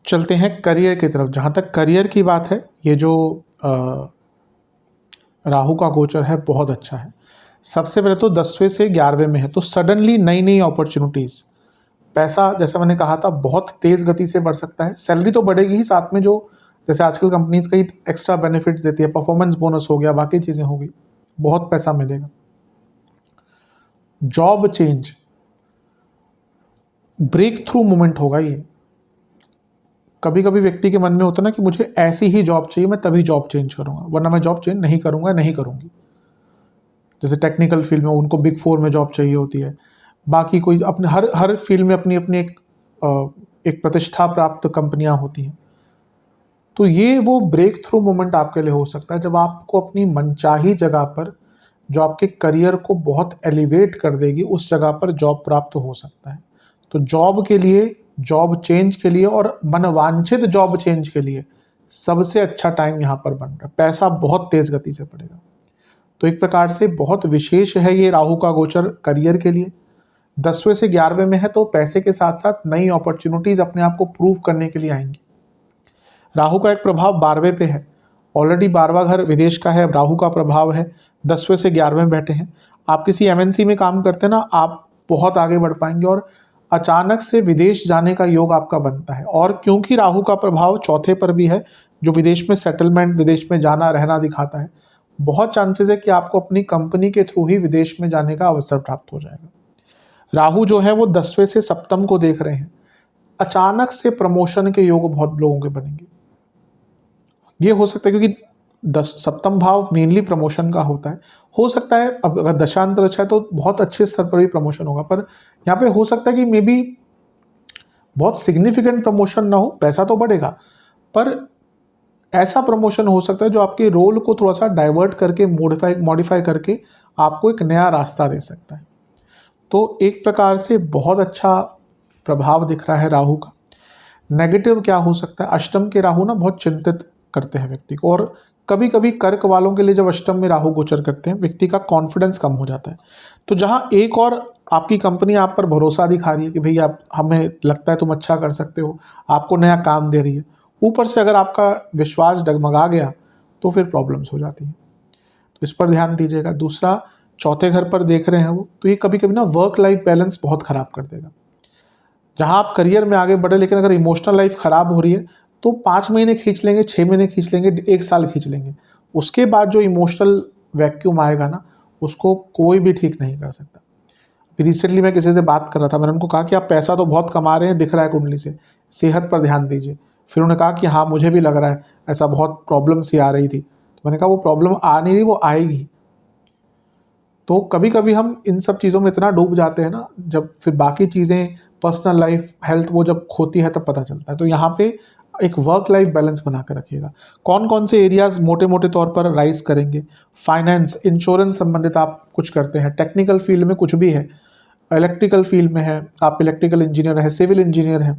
चलते हैं करियर की तरफ। जहाँ तक करियर की बात है, ये जो राहु का गोचर है बहुत अच्छा है। सबसे पहले तो 10वें से 11वें में है, तो सडनली नई अपॉर्चुनिटीज़, पैसा जैसा मैंने कहा था बहुत तेज़ गति से बढ़ सकता है। सैलरी तो बढ़ेगी ही, साथ में जो जैसे आजकल कंपनीज कई एक्स्ट्रा बेनिफिट्स देती है, परफॉर्मेंस बोनस हो गया, बाकी चीज़ें हो गई, बहुत पैसा मिलेगा। Job change, breakthrough moment होगा ये। कभी कभी व्यक्ति के मन में होता है ना कि मुझे ऐसी ही जॉब चाहिए, मैं तभी जॉब चेंज करूंगा, वरना मैं जॉब चेंज नहीं करूंगा, नहीं करूंगी। जैसे टेक्निकल फील्ड में उनको बिग 4 में जॉब चाहिए होती है, बाकी कोई अपने हर फील्ड में अपनी अपनी एक प्रतिष्ठा प्राप्त कंपनियां होती हैं। तो ये वो ब्रेक थ्रू मोमेंट आपके लिए हो सकता है जब आपको अपनी मनचाही जगह पर, जो आपके करियर को बहुत एलिवेट कर देगी, उस जगह पर जॉब प्राप्त हो सकता है। तो जॉब के लिए, जॉब चेंज के लिए और मनवांछित जॉब चेंज के लिए सबसे अच्छा टाइम यहाँ पर बन रहा है। पैसा बहुत तेज गति से पड़ेगा। तो एक प्रकार से बहुत विशेष है ये राहु का गोचर करियर के लिए। 10वें से 11वें में है, तो पैसे के साथ साथ नई अपॉर्चुनिटीज अपने आप को प्रूव करने के लिए आएंगी। राहु का एक प्रभाव 12वें पे है ऑलरेडी 12वां घर विदेश का है, राहु का प्रभाव है, 10वें से 11वें बैठे हैं। आप किसी एमएनसी में काम करते हैं ना, आप बहुत आगे बढ़ पाएंगे और अचानक से विदेश जाने का योग आपका बनता है। और क्योंकि राहु का प्रभाव चौथे पर भी है, जो विदेश में सेटलमेंट, विदेश में जाना रहना दिखाता है, बहुत चांसेस है कि आपको अपनी कंपनी के थ्रू ही विदेश में जाने का अवसर प्राप्त हो जाएगा। राहु जो है वो 10वें से सप्तम को देख रहे हैं, अचानक से प्रमोशन के योग बहुत लोगों के बनेंगे। ये हो सकता है क्योंकि सप्तम भाव मेनली प्रमोशन का होता है। हो सकता है अब अगर दशांतर अच्छा है तो बहुत अच्छे स्तर पर भी प्रमोशन होगा, पर यहाँ पे हो सकता है कि मे बी बहुत सिग्निफिकेंट प्रमोशन ना हो, पैसा तो बढ़ेगा, पर ऐसा प्रमोशन हो सकता है जो आपके रोल को थोड़ा सा डाइवर्ट करके मॉडिफाई करके आपको एक नया रास्ता दे सकता है। तो एक प्रकार से बहुत अच्छा प्रभाव दिख रहा है राहु का। नेगेटिव क्या हो सकता है? अष्टम के राहु ना बहुत चिंतित करते हैं व्यक्ति को, और कभी कभी कर्क वालों के लिए जब अष्टम में राहु गोचर करते हैं, व्यक्ति का कॉन्फिडेंस कम हो जाता है। तो जहां एक और आपकी कंपनी आप पर भरोसा दिखा रही है कि भैया हमें लगता है तुम अच्छा कर सकते हो, आपको नया काम दे रही है, ऊपर से अगर आपका विश्वास डगमगा गया तो फिर प्रॉब्लम्स हो जाती हैं। तो इस पर ध्यान दीजिएगा। दूसरा, चौथे घर पर देख रहे हैं वो, तो ये कभी कभी ना वर्क लाइफ बैलेंस बहुत खराब कर देगा। जहां आप करियर में आगे बढ़े, लेकिन अगर इमोशनल लाइफ खराब हो रही है तो 5 महीने खींच लेंगे, 6 महीने खींच लेंगे, 1 साल खींच लेंगे, उसके बाद जो इमोशनल वैक्यूम आएगा ना, उसको कोई भी ठीक नहीं कर सकता। रिसेंटली मैं किसी से बात कर रहा था, मैंने उनको कहा कि आप पैसा तो बहुत कमा रहे हैं, दिख रहा है कुंडली से, सेहत पर ध्यान दीजिए। फिर उन्होंने कहा कि हाँ मुझे भी लग रहा है ऐसा, बहुत प्रॉब्लम सी आ रही थी। तो मैंने कहा वो प्रॉब्लम आ नहीं रही, वो आएगी। तो कभी कभी हम इन सब चीज़ों में इतना डूब जाते हैं ना, जब फिर बाकी चीज़ें, पर्सनल लाइफ, हेल्थ, वो जब खोती है तब पता चलता है। तो यहाँ पे एक वर्क लाइफ बैलेंस बना कर रखिएगा। कौन कौन से एरियाज मोटे मोटे तौर पर राइज करेंगे? फाइनेंस, इंश्योरेंस संबंधित आप कुछ करते हैं, टेक्निकल फील्ड में कुछ भी है, इलेक्ट्रिकल फील्ड में है, आप इलेक्ट्रिकल इंजीनियर है, सिविल इंजीनियर है,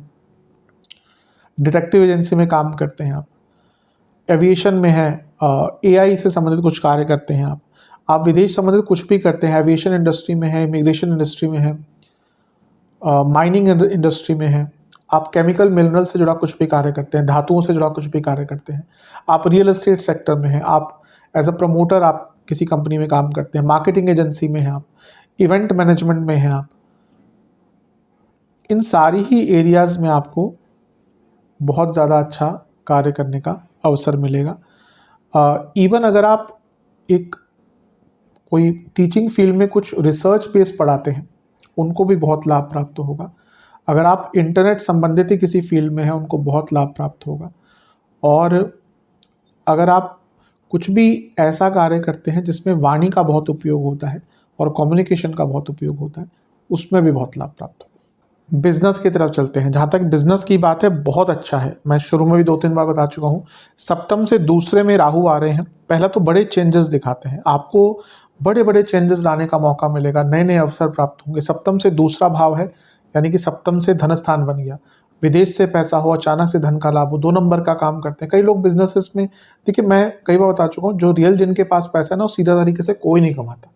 डिटेक्टिव एजेंसी में काम करते हैं आप, एविएशन में है, एआई से संबंधित कुछ कार्य करते हैं आप विदेश संबंधित कुछ भी करते हैं, एविएशन इंडस्ट्री में है, इमिग्रेशन इंडस्ट्री में है, माइनिंग इंडस्ट्री में है, आप केमिकल मिनरल से जुड़ा कुछ भी कार्य करते हैं, धातुओं से जुड़ा कुछ भी कार्य करते हैं, आप रियल एस्टेट सेक्टर में हैं, आप एज अ प्रमोटर आप किसी कंपनी में काम करते हैं, मार्केटिंग एजेंसी में हैं आप, इवेंट मैनेजमेंट में हैं आप, इन सारी ही एरियाज में आपको बहुत ज़्यादा अच्छा कार्य करने का अवसर मिलेगा। इवन अगर आप एक कोई टीचिंग फील्ड में कुछ रिसर्च बेस पढ़ाते हैं, उनको भी बहुत लाभ प्राप्त होगा। अगर आप इंटरनेट संबंधित ही किसी फील्ड में हैं, उनको बहुत लाभ प्राप्त होगा। और अगर आप कुछ भी ऐसा कार्य करते हैं जिसमें वाणी का बहुत उपयोग होता है और कम्युनिकेशन का बहुत उपयोग होता है, उसमें भी बहुत लाभ प्राप्त होगा। बिजनेस की तरफ चलते हैं। जहाँ तक बिजनेस की बात है, बहुत अच्छा है। मैं शुरू में भी 2-3 बार बता चुका हूँ, सप्तम से दूसरे में राहु आ रहे हैं। पहला तो बड़े चेंजेस दिखाते हैं, आपको बड़े बड़े चेंजेस लाने का मौका मिलेगा, नए नए अवसर प्राप्त होंगे। सप्तम से दूसरा भाव है, यानी कि सप्तम से धन स्थान बन गया, विदेश से पैसा हो, अचानक से धन का लाभ हो, 2 नंबर का काम करते हैं कई लोग बिजनेसेस में। देखिए मैं कई बार बता चुका हूँ, जो रियल जिनके पास पैसा है ना, वो सीधा तरीके से कोई नहीं कमाता।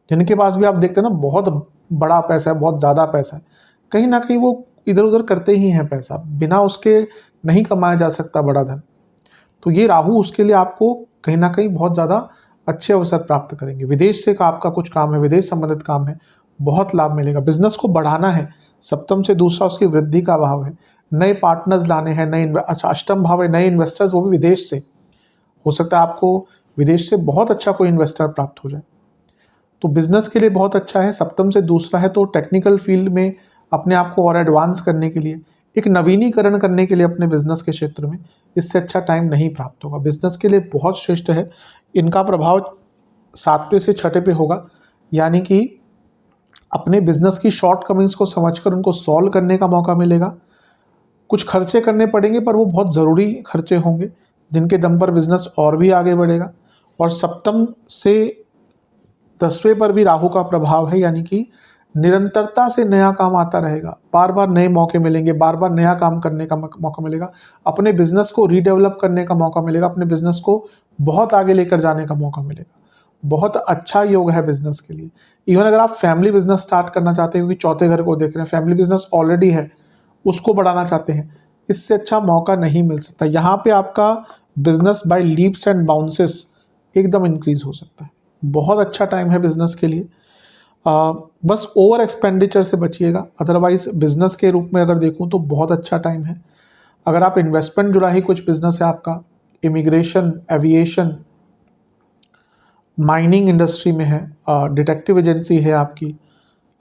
जिनके पास भी आप देखते हैं ना, बहुत बड़ा पैसा है, बहुत ज़्यादा पैसा है, कहीं ना कहीं वो इधर उधर करते ही हैं पैसा, बिना उसके नहीं कमाया जा सकता बड़ा धन। तो ये राहु उसके लिए आपको कहीं ना कहीं बहुत ज़्यादा अच्छे अवसर प्राप्त करेंगे। विदेश से आपका कुछ काम है, विदेश संबंधित काम है, बहुत लाभ मिलेगा। बिजनेस को बढ़ाना है, सप्तम से दूसरा उसकी वृद्धि का भाव है, नए पार्टनर्स लाने हैं, अच्छा अष्टम भाव है, नए इन्वेस्टर्स, वो भी विदेश से। हो सकता है आपको विदेश से बहुत अच्छा कोई इन्वेस्टर प्राप्त हो जाए, तो बिजनेस के लिए बहुत अच्छा है। सप्तम से दूसरा है, तो टेक्निकल फील्ड में अपने आप को और एडवांस करने के लिए, एक नवीनीकरण करने के लिए अपने बिजनेस के क्षेत्र में, इससे अच्छा टाइम नहीं प्राप्त होगा। बिजनेस के लिए बहुत श्रेष्ठ है। इनका प्रभाव 7वें से 6ठे पे होगा, यानी कि अपने बिजनेस की शॉर्ट कमिंग्स को समझकर उनको सॉल्व करने का मौका मिलेगा। कुछ खर्चे करने पड़ेंगे, पर वो बहुत ज़रूरी खर्चे होंगे, जिनके दम पर बिजनेस और भी आगे बढ़ेगा। और सप्तम से 10वें पर भी राहु का प्रभाव है, यानी कि निरंतरता से नया काम आता रहेगा, बार बार नए मौके मिलेंगे, बार बार नया काम करने का मौका मिलेगा, अपने बिजनेस को रीडेवलप करने का मौका मिलेगा, अपने बिजनेस को बहुत आगे लेकर जाने का मौका मिलेगा। बहुत अच्छा योग है बिजनेस के लिए। इवन अगर आप फैमिली बिजनेस स्टार्ट करना चाहते हैं, क्योंकि चौथे घर को देख रहे हैं, फैमिली बिजनेस ऑलरेडी है, उसको बढ़ाना चाहते हैं, इससे अच्छा मौका नहीं मिल सकता। यहाँ पे आपका business by leaps and bounces एकदम इंक्रीज हो सकता है। बहुत अच्छा टाइम है बिजनेस के लिए। बस ओवर एक्सपेंडिचर से बचिएगा, अदरवाइज बिजनेस के रूप में अगर देखूँ तो बहुत अच्छा टाइम है। अगर आप इन्वेस्टमेंट जुड़ा ही कुछ बिजनेस है आपका, इमिग्रेशन, एविएशन, माइनिंग इंडस्ट्री में है, डिटेक्टिव एजेंसी है आपकी,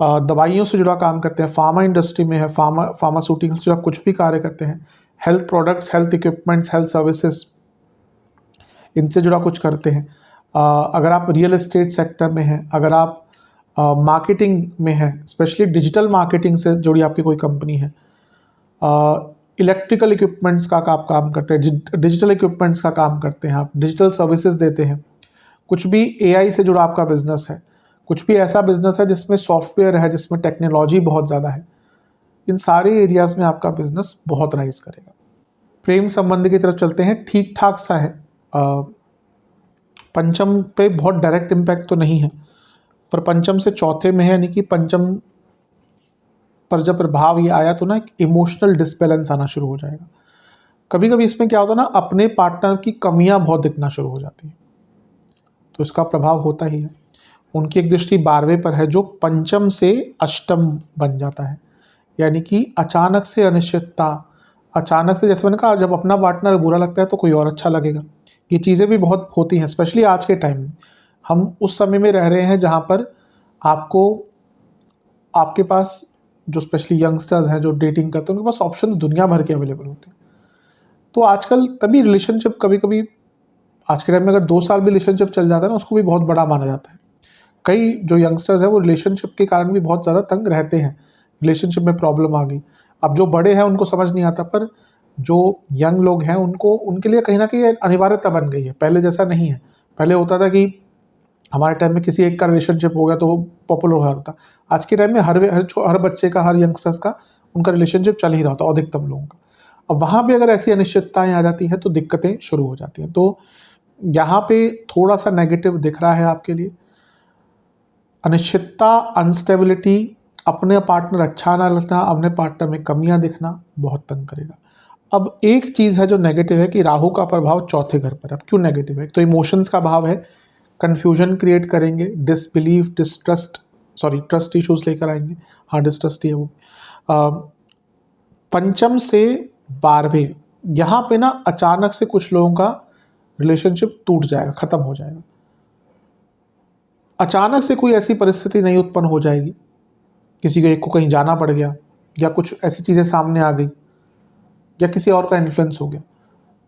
दवाइयों से जुड़ा काम करते हैं, फार्मा इंडस्ट्री में है, फार्मास्यूटिकल्स से जुड़ा कुछ भी कार्य करते हैं, health products, health equipments, health services, इनसे जुड़ा कुछ करते हैं, अगर आप रियल एस्टेट सेक्टर में हैं, अगर आप मार्केटिंग में हैं, स्पेशली डिजिटल मार्केटिंग से जुड़ी आपकी कोई कंपनी है, इलेक्ट्रिकल इक्विपमेंट्स का आप काम करते हैं, डिजिटल इक्विपमेंट्स का काम करते हैं, आप डिजिटल सर्विसेज देते हैं, कुछ भी एआई से जुड़ा आपका बिजनेस है, कुछ भी ऐसा बिजनेस है जिसमें सॉफ्टवेयर है, जिसमें टेक्नोलॉजी बहुत ज़्यादा है, इन सारे एरियाज़ में आपका बिजनेस बहुत राइज करेगा। प्रेम संबंध की तरफ चलते हैं, ठीक ठाक सा है। पंचम पे बहुत डायरेक्ट इम्पैक्ट तो नहीं है, पर पंचम से चौथे में है, यानी कि पंचम पर जब प्रभाव ये आया तो ना एक इमोशनल डिसबैलेंस आना शुरू हो जाएगा। कभी कभी इसमें क्या होता है ना, अपने पार्टनर की कमियां बहुत दिखना शुरू हो जाती हैं, तो इसका प्रभाव होता ही है। उनकी एक दृष्टि 12वें पर है जो पंचम से अष्टम बन जाता है, यानी कि अचानक से अनिश्चितता, अचानक से, जैसे मैंने कहा, जब अपना पार्टनर बुरा लगता है तो कोई और अच्छा लगेगा। ये चीज़ें भी बहुत होती हैं, स्पेशली आज के टाइम में। हम उस समय में रह रहे हैं जहाँ पर आपको, आपके पास जो स्पेशली यंगस्टर्स हैं जो डेटिंग करते हैं, उनके पास ऑप्शन दुनिया भर के अवेलेबल होते हैं। तो आजकल तभी रिलेशनशिप, कभी कभी आज के टाइम में अगर 2 साल भी रिलेशनशिप चल जाता है ना, उसको भी बहुत बड़ा माना जाता है। कई जो यंगस्टर्स हैं वो रिलेशनशिप के कारण भी बहुत ज़्यादा तंग रहते हैं, रिलेशनशिप में प्रॉब्लम आ गई। अब जो बड़े हैं उनको समझ नहीं आता, पर जो यंग लोग हैं उनको, उनके लिए कहीं ना कहीं अनिवार्यता बन गई है। पहले जैसा नहीं है। पहले होता था कि हमारे टाइम में किसी एक का रिलेशनशिप हो गया तो वो पॉपुलर हो जाता था। आज के टाइम में हर बच्चे का, हर यंगस्टर्स का उनका रिलेशनशिप चल ही रहा था, अधिकतम लोगों का। अब वहाँ पे अगर ऐसी अनिश्चितताएं आ जाती हैं तो दिक्कतें शुरू हो जाती हैं। तो यहाँ पे थोड़ा सा नेगेटिव दिख रहा है आपके लिए। अनिश्चितता, अनस्टेबिलिटी, अपने पार्टनर अच्छा ना लगना, अपने पार्टनर में कमियां दिखना बहुत तंग करेगा। अब एक चीज़ है जो नेगेटिव है कि राहु का प्रभाव चौथे घर पर। अब क्यों नेगेटिव है? तो इमोशंस का भाव है, कन्फ्यूजन क्रिएट करेंगे, डिसबिलीफ, ट्रस्ट इश्यूज लेकर आएंगे। हाँ, डिस्ट्रस्ट ही है वो। पंचम से 12वें, यहाँ पे ना अचानक से कुछ लोगों का रिलेशनशिप टूट जाएगा, खत्म हो जाएगा। अचानक से कोई ऐसी परिस्थिति नहीं उत्पन्न हो जाएगी, किसी को एक को कहीं जाना पड़ गया, या कुछ ऐसी चीज़ें सामने आ गई, या किसी और का इन्फ्लुएंस हो गया।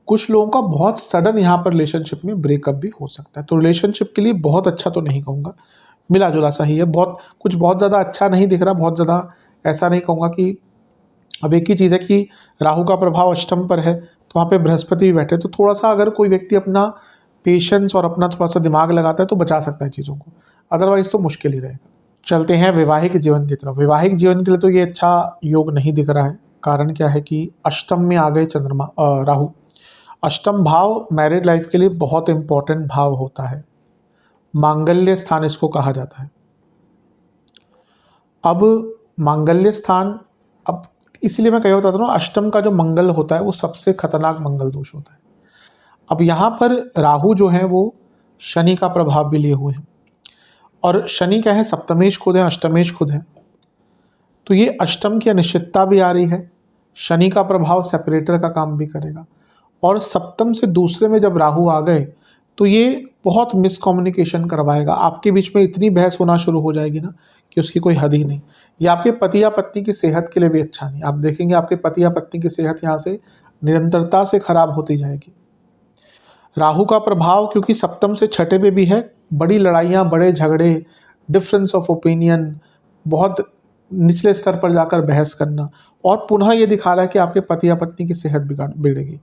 कुछ लोगों का बहुत सडन यहाँ पर रिलेशनशिप में ब्रेकअप भी हो सकता है। तो रिलेशनशिप के लिए बहुत अच्छा तो नहीं कहूँगा, मिला जुला सा ही है। बहुत ज़्यादा अच्छा नहीं दिख रहा, बहुत ज़्यादा ऐसा नहीं कहूँगा कि। अब एक ही चीज़ है कि राहु का प्रभाव अष्टम पर है, तो वहाँ पे बृहस्पति भी बैठे, तो थोड़ा सा अगर कोई व्यक्ति अपना पेशेंस और अपना थोड़ा सा दिमाग लगाता है तो बचा सकता है चीज़ों को, अदरवाइज तो मुश्किल ही रहेगा। चलते हैं वैवाहिक जीवन की तरफ। वैवाहिक जीवन के लिए तो ये अच्छा योग नहीं दिख रहा है। कारण क्या है कि अष्टम में आ गए राहु। अष्टम भाव मैरिड लाइफ के लिए बहुत इंपॉर्टेंट भाव होता है, मांगल्य स्थान इसको कहा जाता है। अब मांगल्य स्थान, अब इसलिए मैं कह बताता हूँ, अष्टम का जो मंगल होता है वो सबसे खतरनाक मंगल दोष होता है। अब यहाँ पर राहु जो है वो शनि का प्रभाव भी लिए हुए हैं, और शनि क्या है, सप्तमेश खुद है, अष्टमेश खुद है। तो ये अष्टम की अनिश्चितता भी आ रही है, शनि का प्रभाव सेपरेटर का काम भी करेगा, और सप्तम से दूसरे में जब राहु आ गए तो ये बहुत मिसकम्युनिकेशन करवाएगा। आपके बीच में इतनी बहस होना शुरू हो जाएगी ना कि उसकी कोई हद ही नहीं। ये आपके पति या पत्नी की सेहत के लिए भी अच्छा नहीं। आप देखेंगे आपके पति या पत्नी की सेहत यहाँ से निरंतरता से खराब होती जाएगी। राहु का प्रभाव क्योंकि सप्तम से छठे पे भी है, बड़ी लड़ाइयाँ, बड़े झगड़े, डिफरेंस ऑफ ओपिनियन, बहुत निचले स्तर पर जाकर बहस करना, और पुनः ये दिखा रहा है कि आपके पति या पत्नी की सेहत बिगड़ेगी।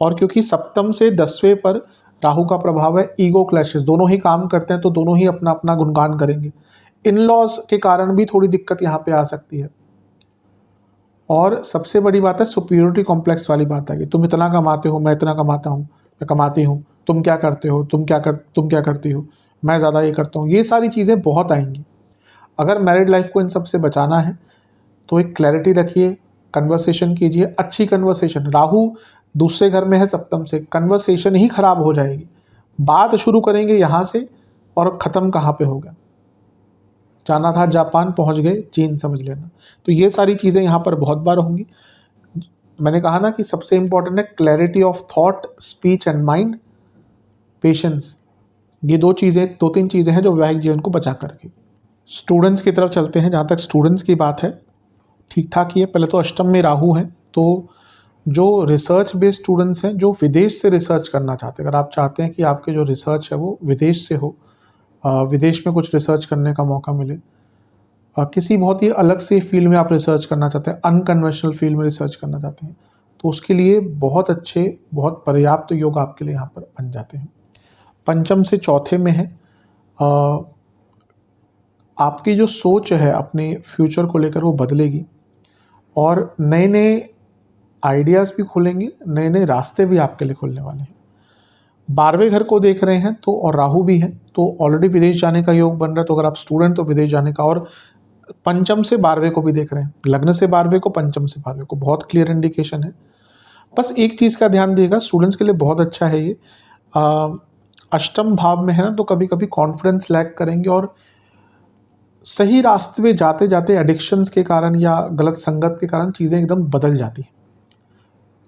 और क्योंकि सप्तम से 10वें पर राहु का प्रभाव है, ईगो क्लैशेस, दोनों ही काम करते हैं तो दोनों ही अपना अपना गुणगान करेंगे। इन लॉज के कारण भी थोड़ी दिक्कत यहाँ पे आ सकती है। और सबसे बड़ी बात है सुपीरियरिटी कॉम्प्लेक्स वाली बात है कि तुम इतना कमाते हो, मैं इतना कमाता हूँ, मैं कमाती हूँ, तुम क्या करते हो, तुम क्या करती हो, मैं ज़्यादा ये करता हूँ। ये सारी चीज़ें बहुत आएंगी। अगर मैरिड लाइफ को इन सब से बचाना है तो एक क्लैरिटी रखिए, कन्वर्सेशन कीजिए, अच्छी कन्वर्सेशन। राहु दूसरे घर में है सप्तम से, कन्वर्सेशन ही खराब हो जाएगी। बात शुरू करेंगे यहाँ से और ख़त्म कहाँ पे होगा। जाना था जापान, पहुँच गए चीन, समझ लेना। तो ये सारी चीज़ें यहाँ पर बहुत बार होंगी। मैंने कहा ना कि सबसे इंपॉर्टेंट है clarity of thought, speech and mind, patience. ये दो तीन चीज़ें हैं जो वैवाहिक जीवन को बचा कर रखेगी। स्टूडेंट्स की तरफ चलते हैं। जहाँ तक स्टूडेंट्स की बात है, ठीक ठाक ही है। पहले तो अष्टम में राहु है, तो जो रिसर्च बेस्ड स्टूडेंट्स हैं, जो विदेश से रिसर्च करना चाहते हैं, अगर आप चाहते हैं कि आपके जो रिसर्च है वो विदेश से हो, विदेश में कुछ रिसर्च करने का मौका मिले, किसी बहुत ही अलग से फील्ड में आप रिसर्च करना चाहते हैं, अनकन्वेंशनल फील्ड में रिसर्च करना चाहते हैं, तो उसके लिए बहुत अच्छे, बहुत पर्याप्त योग आपके लिए यहाँ पर बन जाते हैं। पंचम से चौथे में है, आपकी जो सोच है अपने फ्यूचर को लेकर वो बदलेगी और नए नए आइडियाज़ भी खुलेंगे, नए नए रास्ते भी आपके लिए खुलने वाले हैं। 12वें घर को देख रहे हैं तो, और राहु भी है, तो ऑलरेडी विदेश जाने का योग बन रहा है। तो अगर आप स्टूडेंट तो विदेश जाने का, और पंचम से 12वें को भी देख रहे हैं, लग्न से 12वें को, पंचम से 12वें को, बहुत क्लियर इंडिकेशन है। बस एक चीज़ का ध्यान दिएगा, स्टूडेंट्स के लिए बहुत अच्छा है ये। अष्टम भाव में है ना, तो कभी कभी कॉन्फिडेंस लैक करेंगे और सही रास्ते में जाते जाते एडिक्शंस के कारण या गलत संगत के कारण चीज़ें एकदम बदल जाती हैं।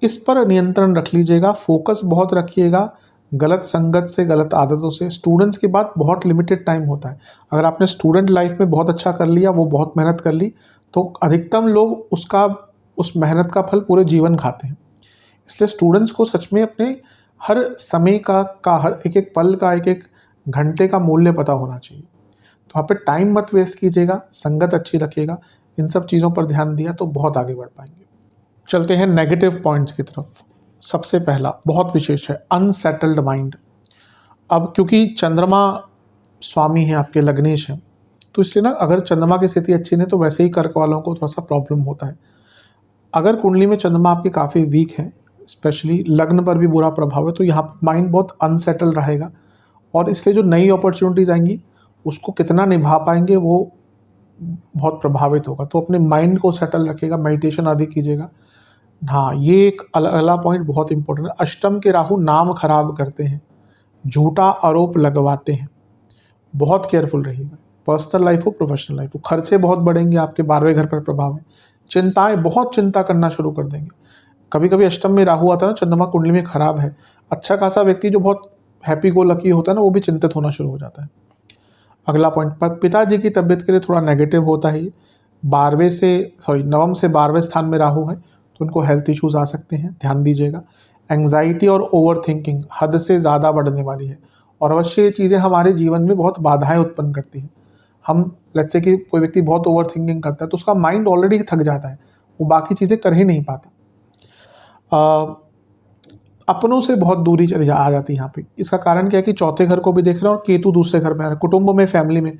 इस पर नियंत्रण रख लीजिएगा, फोकस बहुत रखिएगा। गलत संगत से, गलत आदतों से, स्टूडेंट्स के बाद बहुत लिमिटेड टाइम होता है। अगर आपने स्टूडेंट लाइफ में बहुत अच्छा कर लिया, वो बहुत मेहनत कर ली, तो अधिकतम लोग उस मेहनत का फल पूरे जीवन खाते हैं। इसलिए स्टूडेंट्स को सच में अपने हर समय का हर एक एक पल का, एक एक घंटे का मूल्य पता होना चाहिए। तो वहाँ पे टाइम मत वेस्ट कीजिएगा, संगत अच्छी रखिएगा। इन सब चीज़ों पर ध्यान दिया तो बहुत आगे बढ़ पाएंगे। चलते हैं नेगेटिव पॉइंट्स की तरफ। सबसे पहला बहुत विशेष है, अनसेटल्ड माइंड। अब क्योंकि चंद्रमा स्वामी है आपके, लग्नेश है, तो इसलिए ना अगर चंद्रमा की स्थिति अच्छी नहीं तो वैसे ही कर्क वालों को थोड़ा सा प्रॉब्लम होता है। अगर कुंडली में चंद्रमा आपके काफ़ी वीक है, स्पेशली लग्न पर भी बुरा प्रभाव है, तो यहाँ पर माइंड बहुत अनसेटल रहेगा और इसलिए जो नई अपॉर्चुनिटीज़ आएंगी उसको कितना निभा पाएंगे वो बहुत प्रभावित होगा। तो अपने माइंड को सेटल रखिएगा, मेडिटेशन आदि कीजिएगा। हाँ, ये एक अगला पॉइंट बहुत इंपॉर्टेंट है। अष्टम के राहु नाम खराब करते हैं, झूठा आरोप लगवाते हैं, बहुत केयरफुल रहिएगा। पर्सनल लाइफ हो, प्रोफेशनल लाइफ हो, खर्चे बहुत बढ़ेंगे, आपके 12वें घर पर प्रभाव है। चिंताएं, बहुत चिंता करना शुरू कर देंगे। कभी कभी अष्टम में राहु आता है ना, चंद्रमा कुंडली में खराब है, अच्छा खासा व्यक्ति जो बहुत हैप्पी गो लकी होता है ना, वो भी चिंतित होना शुरू हो जाता है। अगला पॉइंट, पिताजी की तबीयत के लिए थोड़ा नेगेटिव होता है ये। नवम से 12वें स्थान में राहु है, तो उनको हेल्थ इश्यूज आ सकते हैं, ध्यान दीजिएगा। एंग्जाइटी और ओवर थिंकिंग हद से ज़्यादा बढ़ने वाली है और अवश्य ये चीज़ें हमारे जीवन में बहुत बाधाएं उत्पन्न करती हैं। हम लेट्स से कि कोई व्यक्ति बहुत ओवर थिंकिंग करता है तो उसका माइंड ऑलरेडी थक जाता है, वो बाकी चीज़ें कर ही नहीं पाता। अपनों से बहुत दूरी आ जाती है यहाँ पे। इसका कारण क्या है कि चौथे घर को भी देख रहे हैं और केतु दूसरे घर में आ रहा है, कुटुंब में, फैमिली में।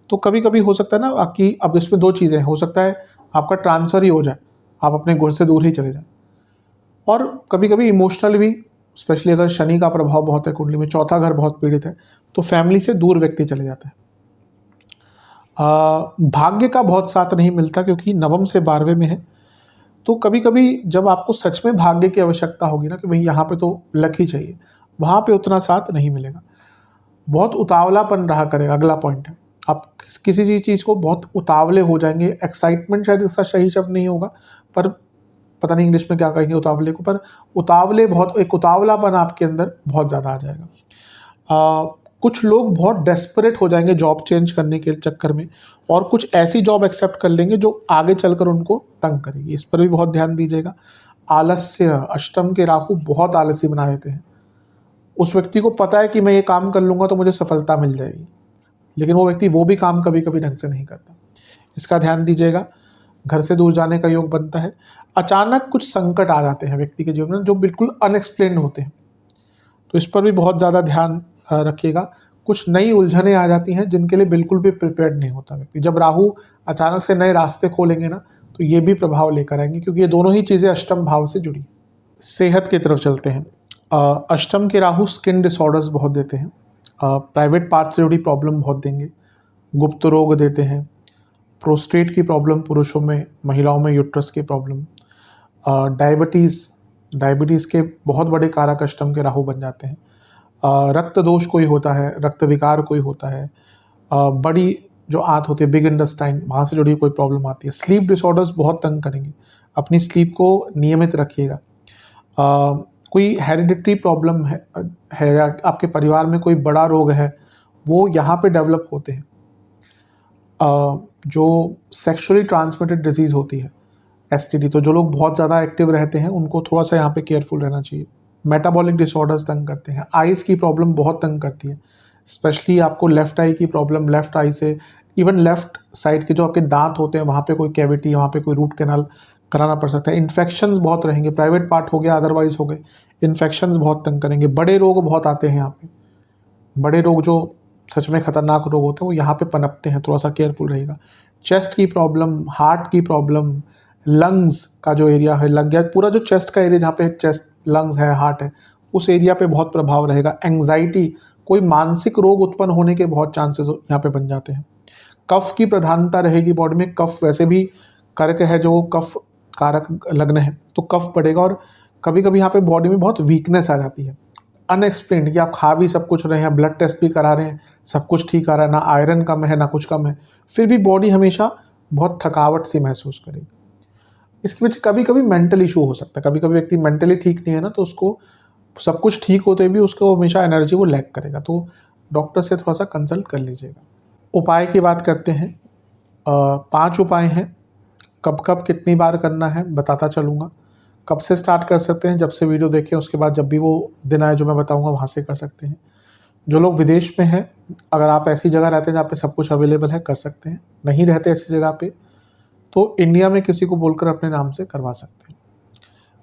तो कभी कभी हो सकता है ना कि अब इसमें दो चीज़ें हो सकता है, आपका ट्रांसफ़र ही हो जाए, आप अपने घर से दूर ही चले जाएं, और कभी कभी इमोशनल भी, स्पेशली अगर शनि का प्रभाव बहुत है कुंडली में, चौथा घर बहुत पीड़ित है, तो फैमिली से दूर व्यक्ति चले जाता है। भाग्य का बहुत साथ नहीं मिलता क्योंकि नवम से 12वें में है, तो कभी कभी जब आपको सच में भाग्य की आवश्यकता होगी ना कि भाई यहाँ पे तो लक ही चाहिए, वहाँ पे उतना साथ नहीं मिलेगा। बहुत उतावलापन रहा करेगा। अगला पॉइंट है, आप किसी चीज़ को बहुत उतावले हो जाएंगे। एक्साइटमेंट शायद इसका सही शब्द नहीं होगा, पर पता नहीं इंग्लिश में क्या कहेंगे उतावले को, पर उतावले, बहुत एक उतावलापन आपके अंदर बहुत ज़्यादा आ जाएगा। कुछ लोग बहुत डेस्परेट हो जाएंगे जॉब चेंज करने के चक्कर में, और कुछ ऐसी जॉब एक्सेप्ट कर लेंगे जो आगे चलकर उनको तंग करेगी। इस पर भी बहुत ध्यान दीजिएगा। आलस्य, अष्टम के राहु बहुत आलसी बना देते हैं। उस व्यक्ति को पता है कि मैं ये काम कर लूँगा तो मुझे सफलता मिल जाएगी, लेकिन वो व्यक्ति वो भी काम कभी कभी ढंग से नहीं करता। इसका ध्यान दीजिएगा। घर से दूर जाने का योग बनता है। अचानक कुछ संकट आ जाते हैं व्यक्ति के जीवन में जो बिल्कुल अनएक्सप्लेन्ड होते हैं, तो इस पर भी बहुत ज़्यादा ध्यान रखिएगा। कुछ नई उलझनें आ जाती हैं जिनके लिए बिल्कुल भी प्रिपेयर्ड नहीं होता व्यक्ति। जब राहु अचानक से नए रास्ते खोलेंगे ना, तो ये भी प्रभाव लेकर आएंगे, क्योंकि ये दोनों ही चीज़ें अष्टम भाव से जुड़ी। सेहत की तरफ चलते हैं। अष्टम के राहु स्किन डिसऑर्डर्स बहुत देते हैं, प्राइवेट पार्ट से जुड़ी प्रॉब्लम बहुत देंगे, गुप्त रोग देते हैं, प्रोस्टेट की प्रॉब्लम पुरुषों में, महिलाओं में यूट्रस की प्रॉब्लम, डायबिटीज़ के बहुत बड़े कारक अष्टम के राहु बन जाते हैं। रक्त दोष कोई होता है, रक्त विकार कोई होता है, बड़ी जो आंत होती है बिग इंटेस्टाइन, वहाँ से जुड़ी कोई प्रॉब्लम आती है। स्लीप डिसऑर्डर्स बहुत तंग करेंगे, अपनी स्लीप को नियमित रखिएगा। कोई हेरिडिटरी प्रॉब्लम है या आपके परिवार में कोई बड़ा रोग है, वो यहाँ पे डेवलप होते हैं। जो सेक्सुअली ट्रांसमिटेड डिजीज़ होती है, एसटीडी, तो जो लोग बहुत ज़्यादा एक्टिव रहते हैं उनको थोड़ा सा यहाँ पे केयरफुल रहना चाहिए। मेटाबॉलिक डिसऑर्डर्स तंग करते हैं। आइज़ की प्रॉब्लम बहुत तंग करती है, स्पेशली आपको लेफ्ट आई की प्रॉब्लम, लेफ्ट आई से इवन लेफ्ट साइड के जो आपके दांत होते हैं वहाँ पे कोई कैविटी, वहाँ पे कोई रूट कैनाल कराना पड़ सकता है। इन्फेक्शंस बहुत रहेंगे, प्राइवेट पार्ट हो गया, अदरवाइज हो गए, इन्फेक्शंस बहुत तंग करेंगे। बड़े रोग बहुत आते हैं यहाँ पे, बड़े रोग जो सच में खतरनाक रोग होते हैं वो यहाँ पे पनपते हैं, थोड़ा सा केयरफुल रहेगा। चेस्ट की प्रॉब्लम, हार्ट की प्रॉब्लम, लंग्स का जो एरिया है, लग गया पूरा जो चेस्ट का एरिया जहाँ पे चेस्ट, लंग्स है, हार्ट है, उस एरिया पे बहुत प्रभाव रहेगा। एंग्जाइटी, कोई मानसिक रोग उत्पन्न होने के बहुत चांसेस यहाँ पे बन जाते हैं। कफ की प्रधानता रहेगी बॉडी में, कफ वैसे भी कारक है, जो कफ कारक लग्न है तो कफ बढ़ेगा। और कभी कभी यहाँ पे बॉडी में बहुत वीकनेस आ जाती है, अनएक्सप्लेन्ड, कि आप खा भी सब कुछ रहे हैं, ब्लड टेस्ट भी करा रहे हैं, सब कुछ ठीक आ रहा है, ना आयरन कम है ना कुछ कम है, फिर भी बॉडी हमेशा बहुत थकावट सी महसूस करेगी। इसकी वजह कभी कभी मेंटल इशू हो सकता है, कभी कभी व्यक्ति मेंटली ठीक नहीं है ना, तो उसको सब कुछ ठीक होते भी उसको हमेशा एनर्जी वो लैक करेगा, तो डॉक्टर से थोड़ा सा कंसल्ट कर लीजिएगा। उपाय की बात करते हैं। 5 उपाय हैं, कब कब कितनी बार करना है बताता चलूँगा। कब से स्टार्ट कर सकते हैं, जब से वीडियो देखें उसके बाद जब भी वो दिन आए जो मैं बताऊँगा वहाँ से कर सकते हैं। जो लोग विदेश में हैं, अगर आप ऐसी जगह रहते हैं जहाँ पे सब कुछ अवेलेबल है, कर सकते हैं। नहीं रहते ऐसी जगह पे तो इंडिया में किसी को बोलकर अपने नाम से करवा सकते हैं।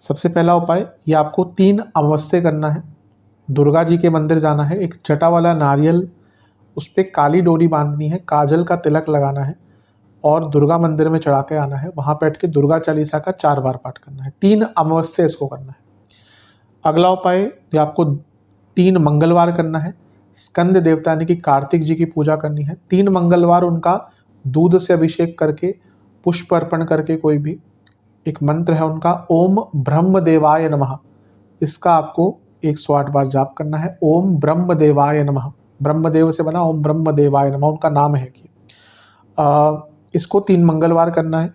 सबसे पहला उपाय, ये आपको 3 अमावस्या करना है। दुर्गा जी के मंदिर जाना है, एक जटा वाला नारियल, उस पर काली डोरी बांधनी है, काजल का तिलक लगाना है और दुर्गा मंदिर में चढ़ा के आना है। वहाँ बैठ के दुर्गा चालीसा का 4 बार पाठ करना है। 3 अमावस्या इसको करना है। अगला उपाय, ये आपको 3 मंगलवार करना है। स्कंद देवता यानी कि कार्तिक जी की पूजा करनी है। 3 मंगलवार उनका दूध से अभिषेक करके, पुष्प अर्पण करके, कोई भी एक मंत्र है उनका, ओम ब्रह्म देवाय नमः, इसका आपको 108 बार जाप करना है। ओम ब्रह्म देवाय नमः, ब्रह्मदेव से बना ओम ब्रह्म देवाय नमः उनका नाम है कि इसको 3 मंगलवार करना है।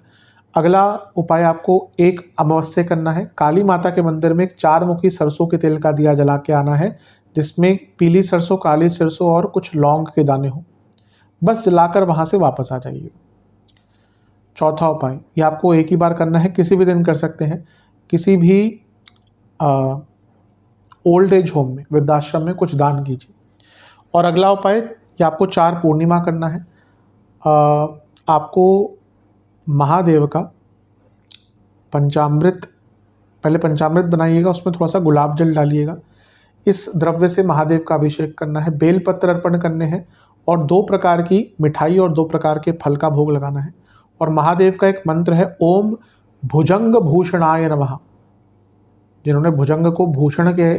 अगला उपाय, आपको 1 अमावस्या करना है। काली माता के मंदिर में एक 4 मुखी सरसों के तेल का दिया जला के आना है, जिसमें पीली सरसों, काली सरसों और कुछ लौंग के दाने हो, बस जलाकर वहाँ से वापस आ जाइए। चौथा उपाय, ये आपको एक ही बार करना है, किसी भी दिन कर सकते हैं, किसी भी ओल्ड एज होम में, वृद्धाश्रम में कुछ दान कीजिए। और अगला उपाय, ये आपको 4 पूर्णिमा करना है। आपको महादेव का पंचामृत, पहले पंचामृत बनाइएगा, उसमें थोड़ा सा गुलाब जल डालिएगा, इस द्रव्य से महादेव का अभिषेक करना है। बेलपत्र अर्पण करने हैं और 2 प्रकार की मिठाई और 2 प्रकार के फल का भोग लगाना है। और महादेव का एक मंत्र है, ओम भुजंग भूषणाय नमः, जिन्होंने भुजंग को भूषण के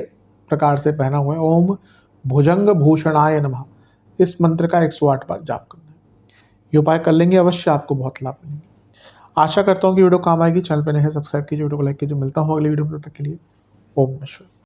प्रकार से पहना हुआ है, ओम भुजंग भूषणाय नमः, इस मंत्र का 108 बार जाप करना है। ये उपाय कर लेंगे, अवश्य आपको बहुत लाभ मिलेंगे। आशा करता हूँ कि वीडियो काम आएगी। चैनल पर नए हैं, सब्सक्राइब कीजिए, वीडियो को लाइक कीजिए। मिलता हूँ अगली वीडियो में, तब तक के लिए ओम नमः शिवाय।